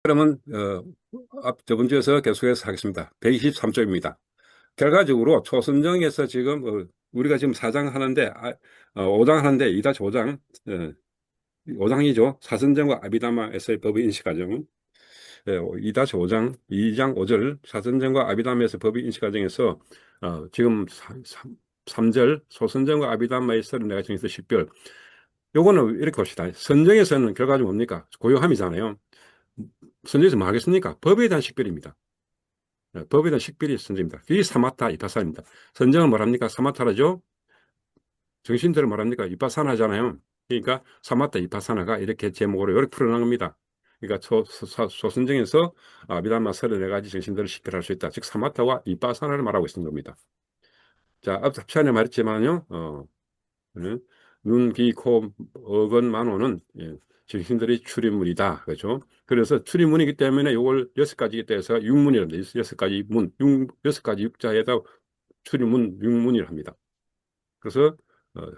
그러면 저번 주에서 계속해서 하겠습니다. 123쪽입니다. 결과적으로 초선정에서 지금 우리가 지금 4장 하는데 5장 하는데 2-5장 5장이죠. 사선정과 아비다마에서의 법의 인식 과정. 2-5장 2장 5절 사선정과 아비다마에서 법의 인식 과정에서 지금 3절 소선정과 아비다마의 34가정에서 10별. 요거는 이렇게 봅시다. 선정에서는 결과적으로 뭡니까? 고요함이잖아요. 선정에서 뭐 하겠습니까? 법에 대한 식별입니다. 법에 대한 식별이 선정입니다. 그게 사마타 이파사입니다. 선정은 뭐랍니까? 사마타라죠. 정신들을 말합니까? 이파사나잖아요. 그러니까 사마타 이파사나가 이렇게 제목으로 이렇게 풀어난 겁니다. 그러니까 소선정에서 아비담마 34가지 정신들을 식별할 수 있다. 즉 사마타와 이파사나를 말하고 있는 겁니다. 자, 앞 시간에 말했지만요. 눈, 귀, 코, 어건, 만호는 정신들의 출입문이다. 그렇죠? 그래서 출입문이기 때문에 이걸 6가지에 대해서 육문이랍니다. 6가지 문, 6가지 육자에다 출입문, 육문이라 합니다. 그래서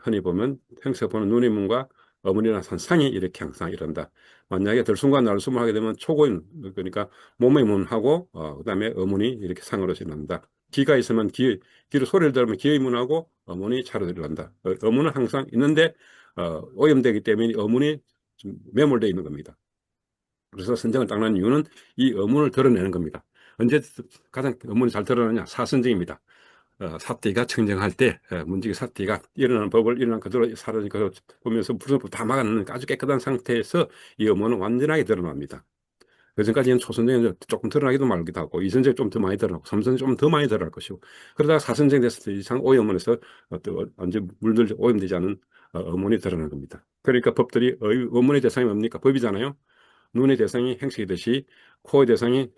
흔히 보면 행서 보는 눈의 문과 어머니나 산상이 이렇게 항상 이런다. 만약에 들숨과 날숨을 하게 되면 초고인, 그러니까 몸의 문하고 그다음에 어머니 이렇게 상으로 지난다. 귀가 있으면 귀로 소리를 들으면 귀의 문하고 어머니 차로 들어간다. 어문은 항상 있는데 오염되기 때문에 어문이 좀 매몰되어 있는 겁니다. 그래서 선정을 딱 난 이유는 이 어문을 드러내는 겁니다. 언제 가장 어문이 잘 드러나냐? 사선정입니다. 사태가 청정할 때 문제의 사태가 일어나는 법을 일어난 그대로 사라진 것을 보면서 불성법 다 막아내는 아주 깨끗한 상태에서 이 어문은 완전하게 드러납니다. 그전까지는 초선정에 조금 드러나기도 말기도 하고 이선정에 좀 더 많이 드러나고 삼선정에 좀 더 많이 드러날 것이고 그러다가 사선정 됐을 때 이상 오염원에서 완전 물들 오염되지 않은 어문이 드러나는 겁니다. 그러니까 법들이 어문의 대상이 뭡니까? 법이잖아요. 눈의 대상이 행식이듯이 코의 대상이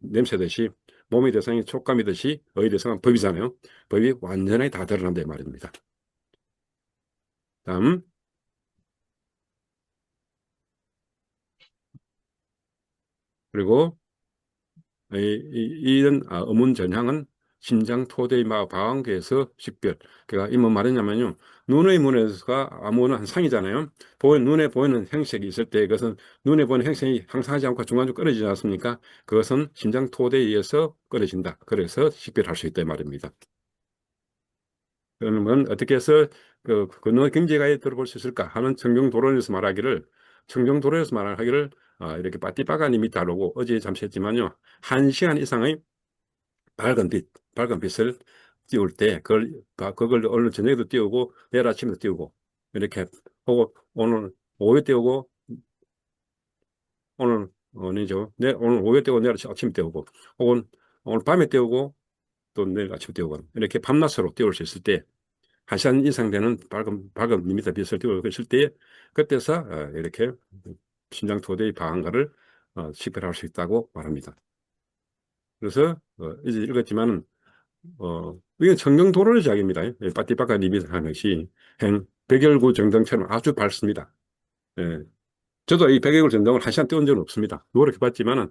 냄새듯이 몸의 대상이 촉감이듯이 의의 대상은 법이잖아요. 법이 완전히 다 드러난다 이 말입니다. 다음 그리고 이런 어문 전향은 심장 토대의 방황계에서 식별. 그러니까 이 뭐 말이냐면요. 눈의 문에서가 아무는 한 상이잖아요. 눈에 보이는 행색이 있을 때 그것은 눈에 보이는 행색이 항상 하지 않고 중간중간 끊어지지 않습니까? 그것은 심장 토대에 의해서 끊어진다. 그래서 식별할 수 있다 이 말입니다. 그러면 어떻게 해서 그 경제가에 들어볼 수 있을까 하는 청정도론에서 말하기를 이렇게 빠띠빠가님이 다루고 어제 잠시 했지만요. 1시간 이상의 밝은 빛을 띄울 때 그걸 오늘 저녁에도 띄우고 내일 아침에도 띄우고 이렇게 하고 오늘 오후에 띄우고 오늘 아니죠. 오늘 오후에 띄우고 내일 아침에 띄우고 혹은 오늘 밤에 띄우고 또 내일 아침에 띄우고 이렇게 밤낮으로 띄울 수 있을 때 1시간 이상 되는 밝은 미터 빛을 띄우고 있을 때 그때서 이렇게 심장 토대의 방안가를 식별할 수 있다고 말합니다. 그래서 이제 읽었지만은 이건 청정도로의 이야기입니다. 빠띠빠까 님이 하는 것이 백열구 정등처럼 아주 밝습니다. 예. 저도 이 백열구 정등을 1시간 띄운 적은 없습니다. 노력해봤지만은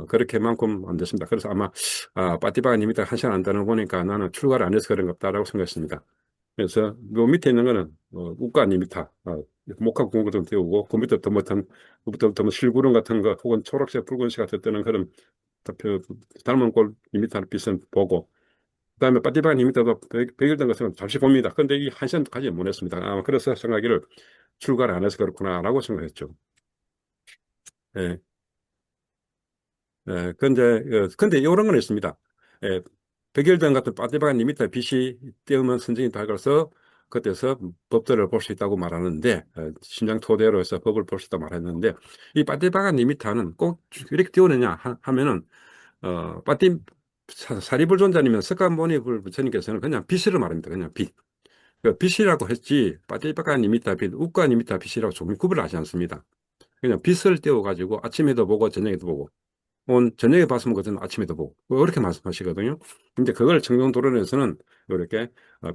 그렇게만큼 안 됐습니다. 그래서 아마 빠띠빠까 님이 1시간 안 되는 거 보니까 나는 출가를 안 해서 그런 것 같다라고 생각했습니다. 그래서 요 밑에 있는 거는 우가 니미타 목화 공구도 띄우고 그 밑에 더 못한 그부터 실구름 같은 거 혹은 초록색 붉은색 같은 때는 그런 닮은 꼴 니미타를 빛은 보고 그다음에 빠띠바가 니미타도 백일된 것은 잠시 봅니다. 그런데 이 1시간까지 못 했습니다. 아마 그래서 생각하기를 출가를 안 해서 그렇구나라고 생각했죠. 예. 근데 이런 건 있습니다. 예, 백열등 같은 빠띠바가 니미타 빛이 띄우면 선정이 밝아서 그때서 법들을 볼 수 있다고 말하는데 심장 토대로 해서 법을 볼 수 있다고 말했는데 이 빠띠바가 니미타는 꼭 이렇게 띄우느냐 하면은 빠띠 사리불존자님은 석가모니 부처님께서는 그냥 빛으로 말합니다. 그냥 빛. 빛이라고 했지 빠띠바가 니미타 빛, 우가 니미타 빛이라고 조금 구분을 하지 않습니다. 그냥 빛을 띄워가지고 아침에도 보고 저녁에도 보고 저녁에 봤으면 그것은 아침에도 보고 뭐 이렇게 말씀하시거든요. 근데 그걸 청정도론에서는 이렇게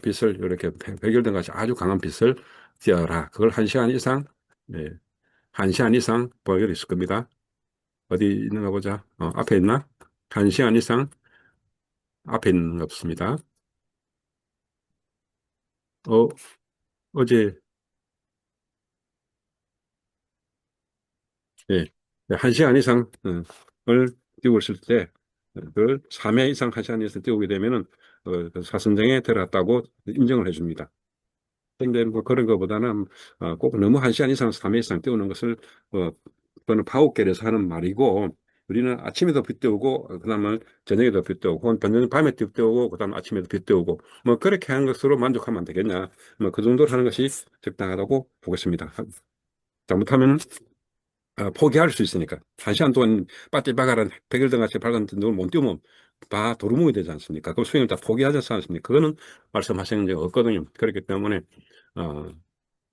빛을 이렇게 백열등 같이 아주 강한 빛을 띄어라. 그걸 1시간 이상, 네, 1시간 이상 보여줄 있을 겁니다. 어디 있는가 보자. 앞에 있나? 1시간 이상 앞에 있는 거 없습니다. 어, 어제 예. 1시간 이상 을 뛰고 있을 때, 그 3회 이상 1시간 이상 뛰게 되면은, 그 사선정에 들어갔다고 인정을 해줍니다. 근데 뭐 그런 것보다는, 꼭 너무 1시간 이상, 3회 이상 뛰는 것을, 그거는 파워결에서 하는 말이고, 우리는 아침에도 빗대우고, 그다음에 저녁에도 빗대우고, 혹은 밤에 빗대우고, 그다음 아침에도 빗대우고, 뭐 그렇게 하는 것으로 만족하면 되겠냐. 뭐 그 정도로 하는 것이 적당하다고 보겠습니다. 잘못하면 포기할 수 있으니까. 1시간 동안 빠띠빠가란 백일등같이 밝은 등을 못 띄우면 다 도루묵이 되지 않습니까? 그 수행을 다 포기하지 않습니까? 그거는 말씀하시는 게 없거든요. 그렇기 때문에, 어,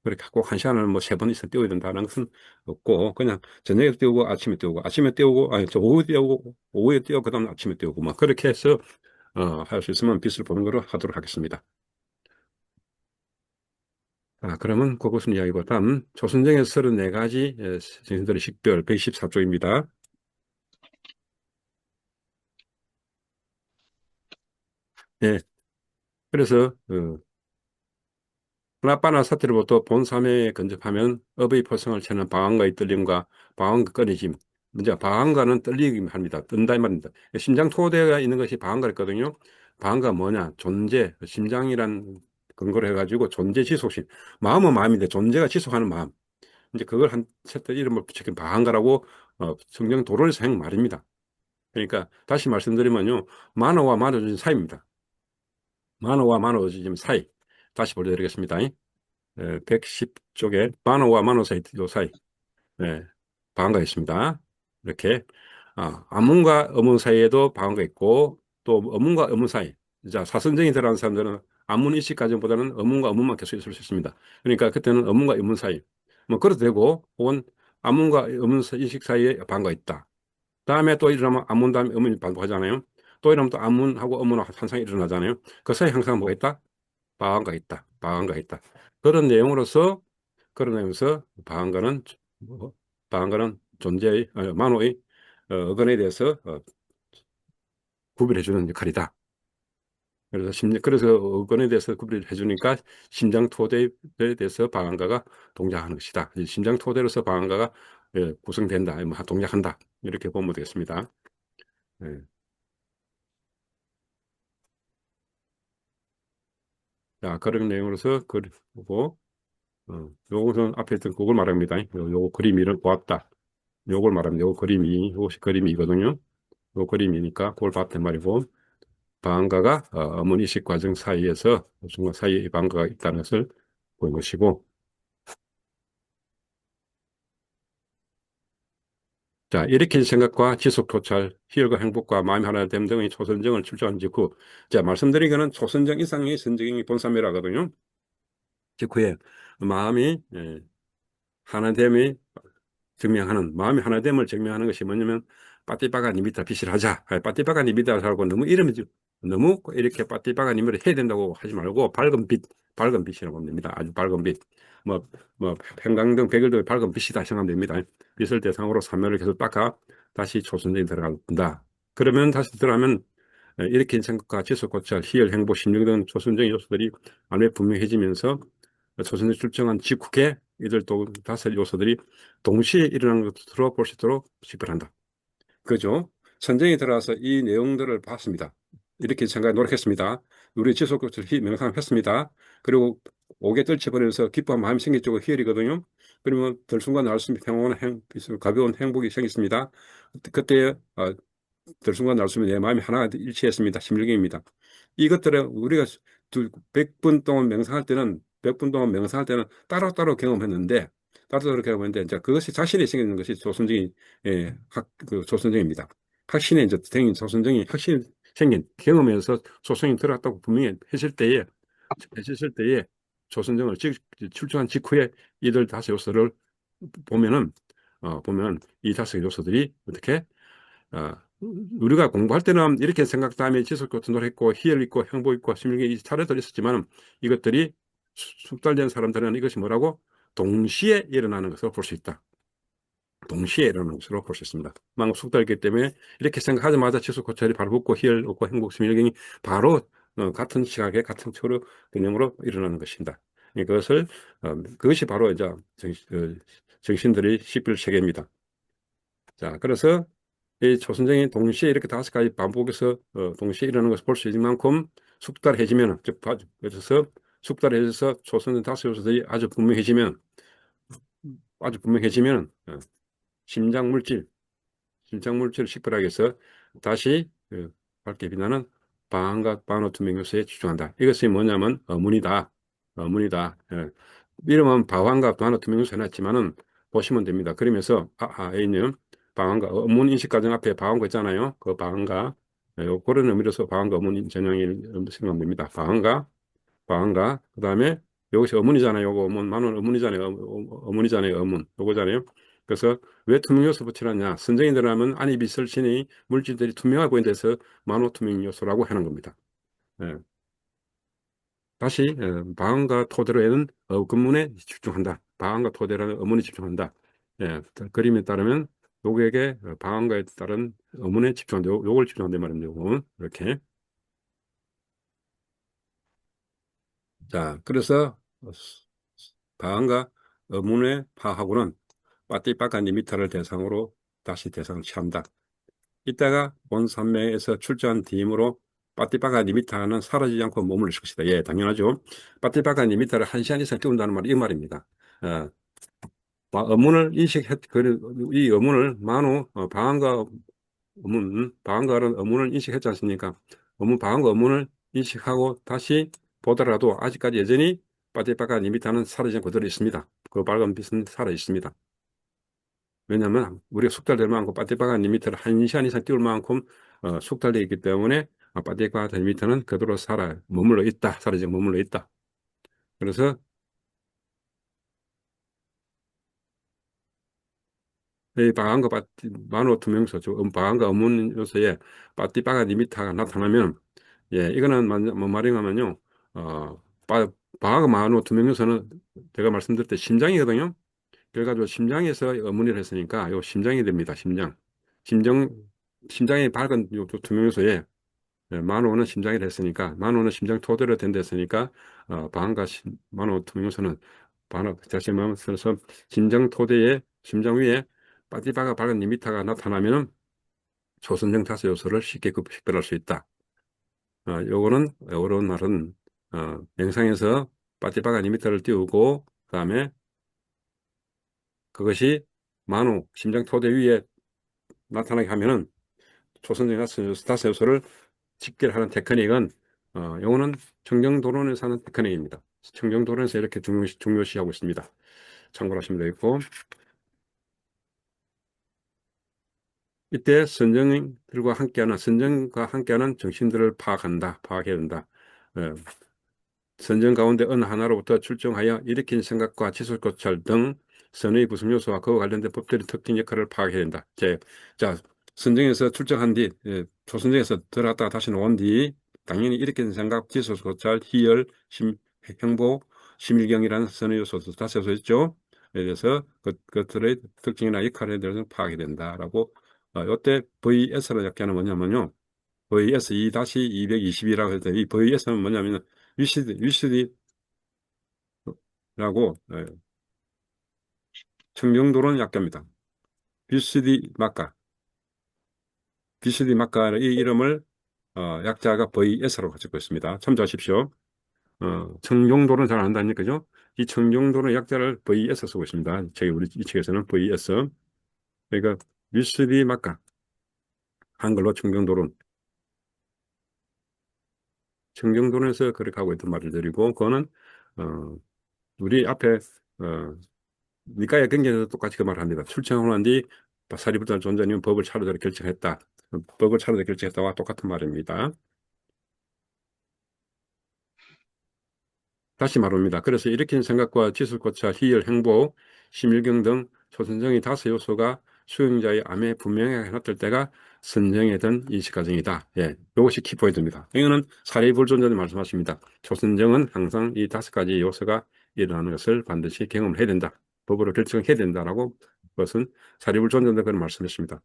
그렇게 꼭 1시간을 뭐 3번 이상 띄워야 된다는 것은 없고, 그냥 저녁에 띄우고, 아침에 띄우고, 아침에 띄우고, 아니, 저 오후에 띄우고, 오후에 띄우고, 그 다음 아침에 띄우고, 뭐, 그렇게 해서, 할 수 있으면 빛을 보는 거로 하도록 하겠습니다. 그러면 그것은 이야기고, 다음, 조선정의 34가지 정신들의 식별 114쪽입니다. 예. 그래서 프나빠나 사태로부터 본사매에 근접하면 업의 포성을 채는 방황과의 떨림과 방황과 끊어짐. 먼저 방황과는 떨리기 합니다. 뜬다 이 말입니다. 심장 토대가 있는 것이 방황과였거든요. 방황과 뭐냐? 존재, 심장이란 근거로 해가지고 존재 지속심. 마음은 마음인데 존재가 지속하는 마음. 이제 그걸 한 세트 이름을 붙이긴 방황과라고 성경 도론에서 한 말입니다. 그러니까 다시 말씀드리면요. 만호와 만호진 사이입니다. 만호와 만호진 사이. 다시 보여드리겠습니다. 110쪽에 만호와 만호 사이, 요 사이, 예, 방언가 있습니다. 이렇게, 암문과 어문 사이에도 방언가 있고, 또 어문과 어문 사이. 자, 사선정이 들어가는 사람들은 암문 인식 과정보다는 어문과 어문만 계속 있을 수 있습니다. 그러니까 그때는 어문과 어문 사이. 뭐, 그래도 되고, 혹은 암문과 어문 인식 사이에 방언가 있다. 다음에 또 일어나면 암문 다음에 어문이 반복하잖아요. 또 이러면 또 암문하고 어문하고 현상이 일어나잖아요. 그 사이 항상 뭐가 있다? 방언가 있다. 방언가 있다. 그런 내용으로서 그러면서 뭐, 방언가는 존재의 만호의 어근에 대해서 구별해 주는 역할이다. 그래서 그래서 어근에 대해서 구별해 주니까 심장 토대에 대해서 방언가가 동작하는 것이다. 이 심장 토대로서 방언가가 구성된다, 뭐 동작한다. 이렇게 보면 되겠습니다. 예. 자, 그런 내용으로서 그리고 요것은 앞에 있던 그걸 말합니다. 요 그림을 보았다. 요걸 말합니다. 요 그림이, 요것이 그림이거든요. 요 그림이니까 그걸 봤단 말이고, 방가가 어머니식 과정 사이에서 중간 사이에 방가가 있다는 것을 보는 것이고, 자, 일으킨 생각과 지속 토찰, 희열과 행복과 마음이 하나 됨 등의 초선정을 출조한 직후, 자, 말씀드린 거는 초선정 이상의 선정이 본삼이라거든요. 직후에 마음이 하나됨이 증명하는 마음이 하나됨을 증명하는 것이 뭐냐면 빠띠빠가 니미타 빛을 하자. 빠띠빠가 니미타 하고 너무 이름이 너무 이렇게 빠띠빠가 니미를 해야 된다고 하지 말고 밝은 빛이라고 하면 됩니다. 아주 밝은 빛. 뭐 평강등 백일등 밝은 빛이다 생각하면 됩니다. 빛을 대상으로 사면을 계속 닦아 다시 초선정에 들어간다. 그러면 다시 들어가면 이렇게 생각과 지속 고찰, 희열, 행복, 심령 등 초선적인 요소들이 안에 분명해지면서 초선에 출정한 직후에 이들 또 다섯 요소들이 동시에 일어나는 것으로 볼 수 있도록 식별한다. 그죠? 선정에 들어가서 이 내용들을 봤습니다. 이렇게 생각해 노력했습니다. 우리 지속 고찰 명상했습니다. 그리고 옥에 떨쳐버리면서 기뻐한 마음이 생겼죠. 희열이거든요. 그러면 들순간 날숨이 평온한 가벼운 행복이 생겼습니다. 그때 들순간 날숨에 내 마음이 하나가 일치했습니다. 심일경입니다. 이것들은 우리가 100분 동안 명상할 때는 100분 동안 명상할 때는 따로따로 경험했는데 따로따로 경험했는데 이제 그것이 자신이 생기는 것이 조선적인 그 조선적입니다. 확신에 이제 생긴 조선적인 확신이 생긴 경험에서 조선이 들어갔다고 분명히 했을 때에 조선정을 출중한 직후에 이들 다섯 요소를 보면은 보면 이 다섯 요소들이 어떻게 우리가 공부할 때는 이렇게 생각 다음에 지속교통 노력했고 희열 있고 행복 있고 심리이 차례들 있었지만 이것들이 숙달된 사람들은 이것이 뭐라고 동시에 일어나는 것으로 볼 수 있다. 동시에 일어나는 것으로 볼 수 있습니다. 막 숙달했기 때문에 이렇게 생각하자마자 지속고찰이 바로 붙고 희열 없고 행복 심리경이 바로 같은 시각에 같은 초로 개념으로 일어나는 것입니다. 그것을 그것이 바로 이제 정신들의 식별 체계입니다. 자, 그래서 이 초선정이 동시에 이렇게 다섯 가지 반복해서 동시에 일어나는 것을 볼 수 있는 만큼 숙달해지면, 즉, 그래서 숙달해져서 초선정 다섯 요소들이 아주 분명해지면 심장 물질, 심장물질을 식별하기 위해서 다시 밝게 빛나는 방광과 반오투명 요소에 집중한다. 이것이 뭐냐면 어문이다. 어문이다. 예. 이름은 방광과 반오투명 요소 해놨지만은 보시면 됩니다. 그러면서 A님 방광과 어문 인식 과정 앞에 방광과 있잖아요. 그 방광과 그런 의미로서 방광과 어문 전형이 생각하면 됩니다. 방광과 그다음에 이것이 어문이잖아요. 요거 어문 만원 어문이잖아요. 어문이잖아요. 어문 요거잖아요. 그래서 왜 투명 요소 붙이느냐? 선정이 들어가면 안에 빛을 지니 물질들이 투명하게 보이는 데서 만호 투명 요소라고 하는 겁니다. 예. 다시 방언과 토대로에는 근문에 집중한다. 방언과 토대라는 어문에 집중한다. 예. 그림에 따르면 요객의 방언과에 따른 어문에 집중한다. 요걸 집중한다 말입니다. 요건 이렇게. 자, 그래서 방언과 어문의 파하고는 빠띠빠간 리미터를 대상으로 다시 대상을 취한다. 이따가 본산맥에서 출저한 뒤이므로 빠띠빠가 리미터는 사라지지 않고 머무를 것이다. 예, 당연하죠. 빠띠빠가 리미터를 1시간 이상 띄운다는 말이 이 말입니다. 어, 어문을 이 어문을 방언가는 어문을 인식했지 않습니까? 방언가 어문을 인식하고 다시 보더라도 아직까지 여전히 빠띠빠가 리미터는 사라지지 않고 그대로 있습니다. 그 빨간 빛은 살아 있습니다. 왜냐하면 우리가 숙달될 만큼 빠띠빠가 리미터를 1시간 이상 띄울 만큼 숙달되어 있기 때문에 빠띠빠가 리미터는 그대로 사라지고 머물러 있다. 그래서 이 만호 투명소, 방황과 어문 요소에 빠띠빠가 리미터가 나타나면, 예, 이거는 뭐 말이냐면요, 방황과 만호 투명 요소는 제가 말씀드릴 때 심장이거든요. 그래가지고 심장에서 어문을 했으니까 요 심장이 됩니다. 심장, 심장이 밝은 요 투명 요소에 만호는 심장이 됐으니까 만호는 심장 토대로 된댔으니까 방과 만호 투명소는 다시 말해서 심장 토대에 심장 위에 빠띠바가 밝은 리미터가 나타나면은 초선정 다수 요소를 쉽게 식별할 수 있다. 요거는 어려운 말은 영상에서 빠띠바가 리미터를 띄우고 그다음에 그것이 만호 심장 토대 위에 나타나게 하면은 초선정 다수 요소를 집계하는 테크닉은 요거는 청정도론에서 하는 테크닉입니다. 청정도론에서 이렇게 중요시하고 있습니다. 참고를 하시면 되겠고 이때 선정과 함께하는 정신들을 파악해야 된다. 어, 선정 가운데 어느 하나로부터 출정하여 일으킨 생각과 지속고찰 등 선의 구성 요소와 그와 관련된 법들의 특징 역할을 파악해야 된다. 자, 선정에서 출정한 뒤, 초선정에서 들어갔다가 다시 나온 뒤, 당연히 일으킨 생각, 지속고찰, 희열, 행복, 심일경이라는 선의 요소도 다섯 요소 있죠. 그래서 그것들의 특징이나 역할에 대해서 파악이 된다라고, 이때 VS라고 약하는 뭐냐면요. VS 2-220이라고 해서 이 VS는 뭐냐면 위시드라고 청정도론 약자입니다. 위시드 마카, 위시드 마카의 이 이름을 약자가 VS라고 가지고 있습니다. 참조하십시오. 청정도론 잘 안다니 그죠? 이 청정도론 약자를 VS 쓰고 있습니다. 우리 이 책에서는 VS. 그러니까 위시드 마카 한글로 청정도론에서 그렇게 하고 있던 말을 드리고 그거는 어, 우리 앞에 니까의 경전에도 똑같이 그 말을 합니다. 출첵하고 난 뒤 사리부터 존자님은 법을 차례대로 결정했다. 법을 차례대로 결정했다와 똑같은 말입니다. 다시 말합니다. 그래서 일으킨 생각과 지술고찰, 희열, 행복, 심일경 등 초선정의 다섯 요소가 수용자의 암에 분명하게 나타날 때가 선정에 든 인식 과정이다. 예, 이것이 키포인트입니다. 이거는 사리불존자님 말씀하십니다. 초선정은 항상 이 다섯 가지 요소가 일어나는 것을 반드시 경험을 해야 된다. 법으로 결정해야 된다라고 그것은 사리불존자님 그런 말씀했습니다.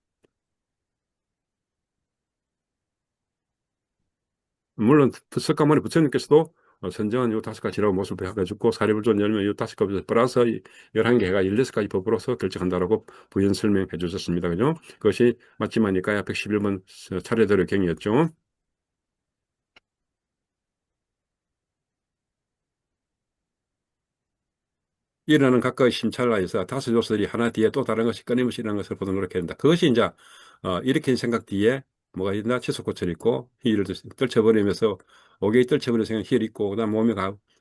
물론 석가모니 부처님께서도 선정은 요 다섯 가지라고 모습을 해가지고 사리불조는 열면 요 다섯 가지 플러스 11개 해가 16가지 법으로서 결정한다라고 부연 설명해 주셨습니다. 그죠? 그것이 맞지만 니까야 111번 차례대로 경이었죠. 일어나는 각각의 심찰라에서 다섯 요소들이 하나 뒤에 또 다른 것이 끊임없이 일어나는 것을 보도록 이렇게 된다. 그것이 이제 일으킨 생각 뒤에 뭐가 있나? 치솟고철 있고 희를 떨쳐버리면서 오개의 떨쳐버리는 생각 희를 있고 그다음 몸이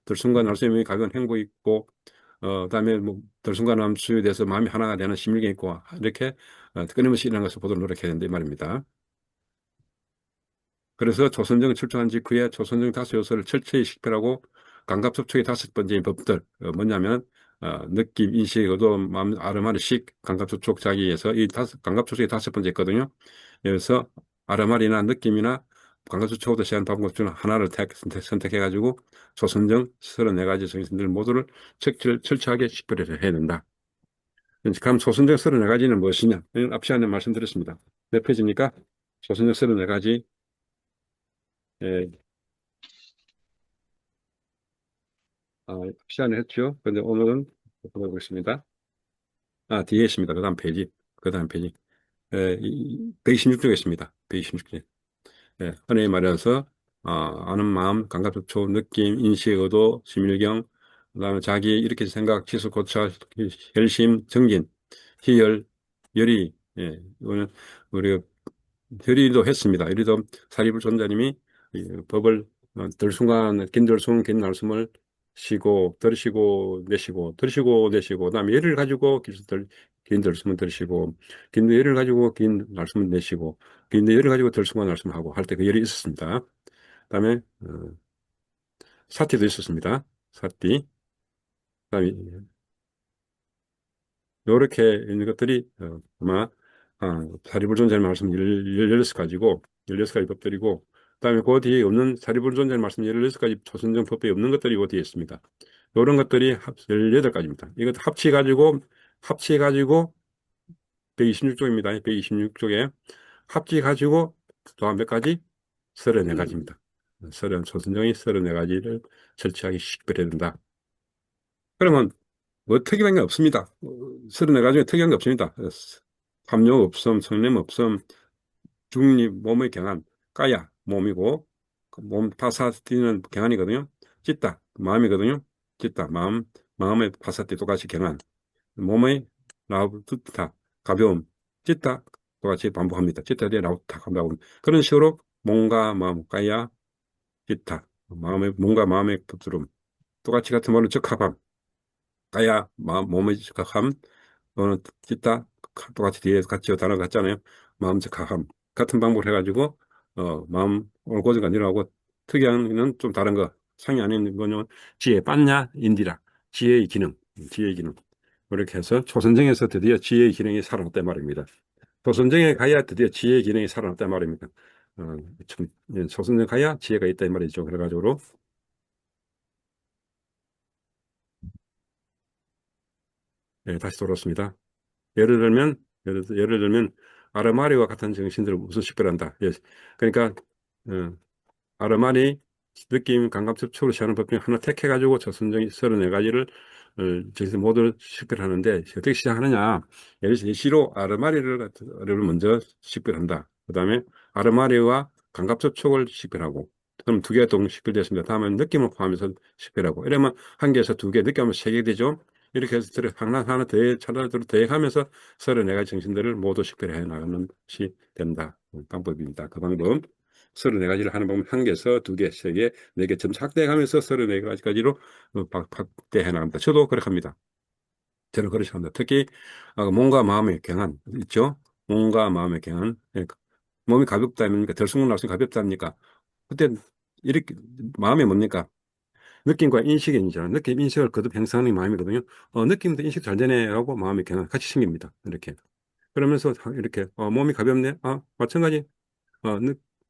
들순간 할 수 있는 가벼운 행복 있고 그다음에 뭐 들순간 수에 대해서 마음이 하나가 되는 심일경 있고 이렇게 끊임없이 일어나는 것을 보도록 노력해야 된다 이 말입니다. 그래서 조선정이 출정한 직후에 조선정 다섯 요소를 철저히 식별하고 감각접촉의 다섯 번째 법들 뭐냐면 느낌, 인식, 의도, 마음, 아르마리식, 감각접촉, 자기에서 이 감각접촉이 다섯 번째 있거든요. 그래서 아르마리나 느낌이나 감각접촉으로 시한 방법 중 하나를 선택해가지고 조선정 34가지 정신들 모두를 철저하게 식별해야 된다. 그럼 조선정 34가지는 무엇이냐? 앞 시간에 말씀드렸습니다. 몇 페이지입니까? 조선정 34가지 시간을 했죠. 그런데 오늘은 보겠습니다. 뒤에 있습니다. 그 다음 페이지. 그 다음 페이지. 126쪽에 있습니다. 126쪽. 은혜에 말해서, 아는 마음, 감각접촉, 느낌, 인식, 의도, 심일경, 그 다음에 자기, 이렇게 생각, 치수, 고찰, 혈심, 정진, 희열, 열의, 이거는 우리가 결의도 했습니다. 이리도 사리불 존자님이 이 법을 들순간 긴들숨 긴날숨을 쉬고 들으시고 내쉬고 들으시고 내쉬고 그다음에 예를 가지고 긴들숨은 들으시고 긴 예를 가지고 긴 날숨을 내쉬고 긴 예를 가지고 들순간 날숨을 하고 할 때 그 열이 있었습니다. 그다음에 사티도 있었습니다. 사티 그다음에 요렇게 있는 것들이 아마 사리불존자의 말씀 16가지고 16가지 법들이고 그다음에 그 뒤에 없는 사리불존자의 말씀 16가지 초선정 법에 없는 것들이 그 뒤에 있습니다. 이런 것들이 18가지입니다. 이것 합치가지고 126쪽입니다. 126쪽에 합치가지고 또 한 몇 가지? 34가지입니다. 초선정이 34가지를 철저하게 식별해야 된다. 그러면 뭐 특이한 게 없습니다. 34가지에 특이한 게 없습니다. 삼요 없음, 성냄 없음, 중립, 몸의 경한, 까야, 몸이고, 몸 파사티는 경한이거든요. 찢다, 마음이거든요. 찢다, 마음의 파사티 똑같이 경한, 몸의 라우트타, 가벼움, 찢다, 똑같이 반복합니다. 찢다 대 라우트타, 반복합니다. 그런 식으로 몸과 마음, 까야, 찢다, 몸과 마음의 부드러움, 똑같이 같은 말로 적합함, 까야, 몸의 적합함, 찢다, 똑같이 뒤에 같이 단어가 같잖아요. 마음적 하함. 같은 방법을 해가지고, 마음, 오늘 고정가 아니라고 특이한 거는 좀 다른 거. 상이 안에 있는 거는 지혜, 빠냐, 인디라. 지혜의 기능, 지혜의 기능. 그렇게 해서 초선정에서 드디어 지혜의 기능이 살아났단 말입니다. 초선정에 가야 드디어 지혜의 기능이 살아났단 말입니다. 참, 초선정 가야 지혜가 있다 이 말이죠. 그래가지고, 다시 돌아왔습니다. 예를 들면 아르마리와 같은 정신들을 우선 식별한다. 예. 그러니까 어, 아르마리 느낌, 감각, 접촉으로 시하는 법 중에 하나 택해가지고 저선정이 34가지를 저기서 모두 식별하는데 어떻게 시작하느냐? 예시로 아르마리를 먼저 식별한다. 그 다음에 아르마리와 감각, 접촉을 식별하고 그럼 두 개가 동시 식별됐습니다. 다음에 느낌을 포함해서 식별하고 이러면 한 개에서 두 개, 느끼하면 세 개 되죠. 이렇게 해서 하나 차례대로 대하면서 34가지 정신들을 모두 식별해 나가는 것이 된다. 방법입니다. 그 방법. 34가지를 하는 방법 한 개에서 두 개, 세 개, 네 개 점차 확대해가면서 34가지까지로 확대해 나갑니다. 저도 그렇게 합니다. 저는 그렇게 합니다. 특히 몸과 마음의 경한 있죠. 몸과 마음의 경한. 몸이 가볍다니까 들쑥날 날수 가볍다니까 그때 이렇게 마음이 뭡니까? 느낌과 인식이 있잖아요. 느낌, 인식을 거듭 형성하는 마음이거든요. 느낌도 인식 잘 되네라고 마음이 경한 같이 생깁니다. 이렇게. 그러면서 이렇게 몸이 가볍네. 마찬가지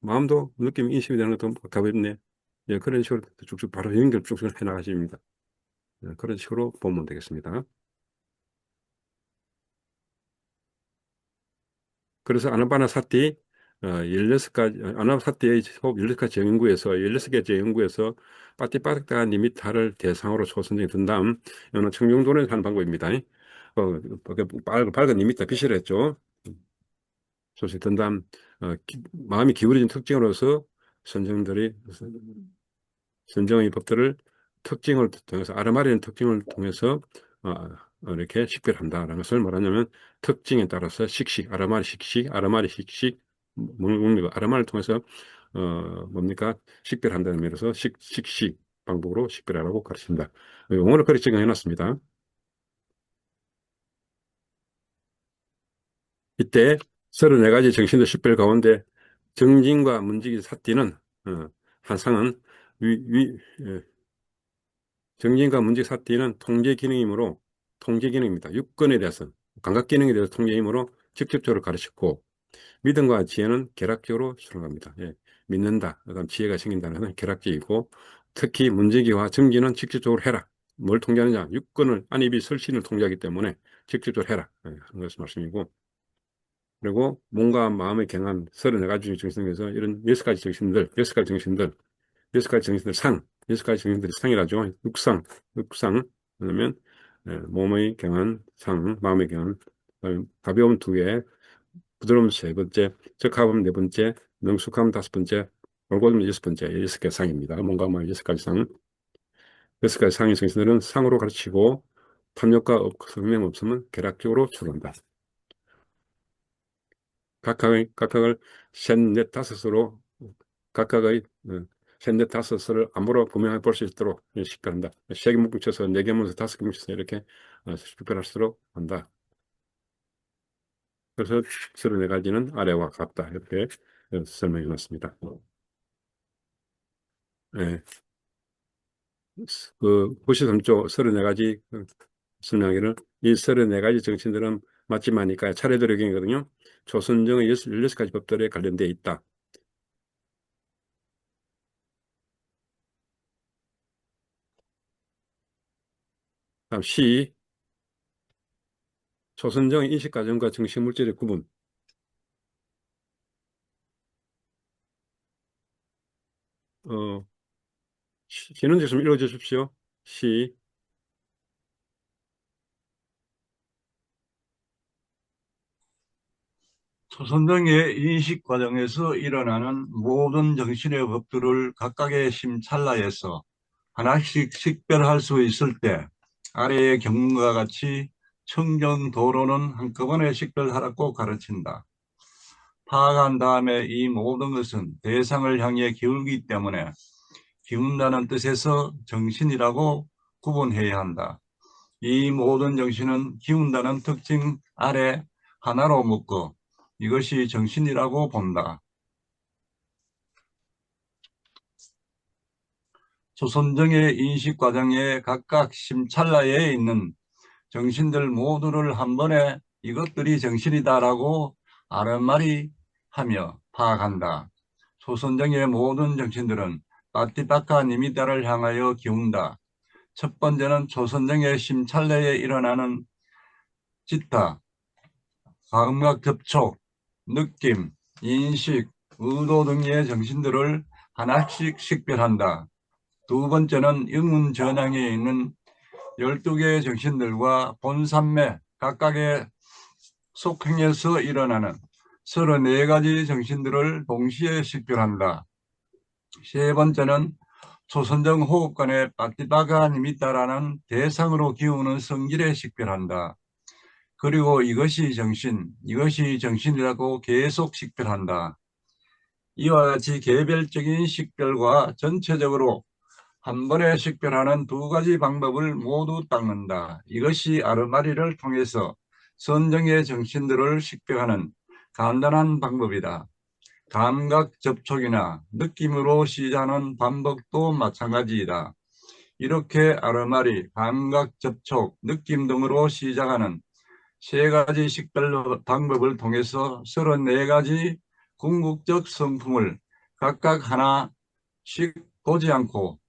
마음도 느낌 인식이 되는 것도 가볍네. 예, 그런 식으로 쭉쭉 바로 연결 쭉쭉 해나가십니다. 그런 식으로 보면 되겠습니다. 그래서 아나파나사티 16가지, 아나사태의 호흡 16가지 연구에서, 16개 연구에서 빠띠빠띠한 리미터를 대상으로 초선정에 든 다음, 이거는 청정도에 하는 방법입니다. 밝은 리미터 비시를 했죠. 소식 든 다음, 마음이 기울어진 특징으로서 선정들이, 선정의 법들을 특징을 통해서, 아르마리는 특징을 통해서, 이렇게 식별한다라는 것을 말하냐면, 특징에 따라서 식식, 아르마리 식식, 아르마리 식식, 아르마리를 통해서 뭡니까? 식별한다는 의미로서 식식 방법으로 식별하라고 가르칩니다. 용어를 그렇게 적용해놨습니다. 이때 34가지 정신의 식별 가운데 정진과 문직이 삿띠는 한 상은 예, 정진과 문직 삿띠는 통제 기능이므로 통제 기능입니다. 육권에 대해서 감각 기능에 대해서 통제이므로 직접적으로 가르쳤고 믿음과 지혜는 계략적으로 수행합니다. 예, 믿는다. 그다음 지혜가 생긴다는 것은 계략적이고 특히 문제기와 정기는 직접적으로 해라. 뭘 통제하느냐? 육권을 안입이 설신을 통제하기 때문에 직접적으로 해라. 예, 하는 것을 말씀이고 그리고 몸과 마음의 경한 34가지 정신 중에서 이런 6가지 정신들, 6가지 정신들, 6가지 정신들 상, 6가지 정신들이 상이라죠. 육상, 그러면 몸의 경한 상, 마음의 경한, 가벼운 두 개, 부드러움 세 번째, 적합함 네 번째, 능숙함 다섯 번째, 올곧음 여섯 번째, 6개 상입니다. 몸과 마음 6가지 상. 6가지 상의 정신들은 상으로 가르치고 탐욕과 성명 없으면 계략적으로 추구한다. 각각을 셋, 넷, 다섯으로 각각의 셋, 넷, 다섯을 암호로 분명히 볼 수 있도록 식별한다. 세 개 뭉쳐서 네 개 뭉쳐서 다섯 개 뭉쳐서 이렇게 식별할 수 있도록 한다. 그래서 34가지는 아래와 같다. 이렇게 설명해 놨습니다. 네. 그 93조 34가지 설명하기를 이 34가지 정신들은 맞지마니까 차례대로 경이거든요. 조선정의 16가지 법들에 관련되어 있다. 다음 시 조선정의 인식과정과 정신물질의 구분. 어, 시는 좀 읽어주십시오. 시. 초선정의 인식 과정에서 일어나는 모든 정신의 법들을 각각의 심찰나에서 하나씩 식별할 수 있을 때 아래의 경문과 같이 청정도로는 한꺼번에 식별하라고 가르친다. 파악한 다음에 이 모든 것은 대상을 향해 기울기 때문에 기운다는 뜻에서 정신이라고 구분해야 한다. 이 모든 정신은 기운다는 특징 아래 하나로 묶어 이것이 정신이라고 본다. 조선정의 인식 과정에 각각 심찰라에 있는 정신들 모두를 한 번에 이것들이 정신이다라고 아른말이 하며 파악한다. 조선정의 모든 정신들은 빠띠빠카 니미다를 향하여 기운다. 첫 번째는 조선정의 심찰내에 일어나는 지타, 감각 접촉, 느낌, 인식, 의도 등의 정신들을 하나씩 식별한다. 두 번째는 영문 전향에 있는 12개의 정신들과 본산매 각각의 속행에서 일어나는 34가지 정신들을 동시에 식별한다. 세 번째는 초선정 호흡관의 빠띠바가 니미따라는 대상으로 기우는 성질에 식별한다. 그리고 이것이 정신, 이것이 정신이라고 계속 식별한다. 이와 같이 개별적인 식별과 전체적으로 한 번에 식별하는 두 가지 방법을 모두 닦는다. 이것이 아르마리를 통해서 선정의 정신들을 식별하는 간단한 방법이다. 감각 접촉이나 느낌으로 시작하는 반복도 마찬가지이다. 이렇게 아르마리, 감각 접촉, 느낌 등으로 시작하는 세 가지 식별 방법을 통해서 34가지 궁극적 성품을 각각 하나씩 보지 않고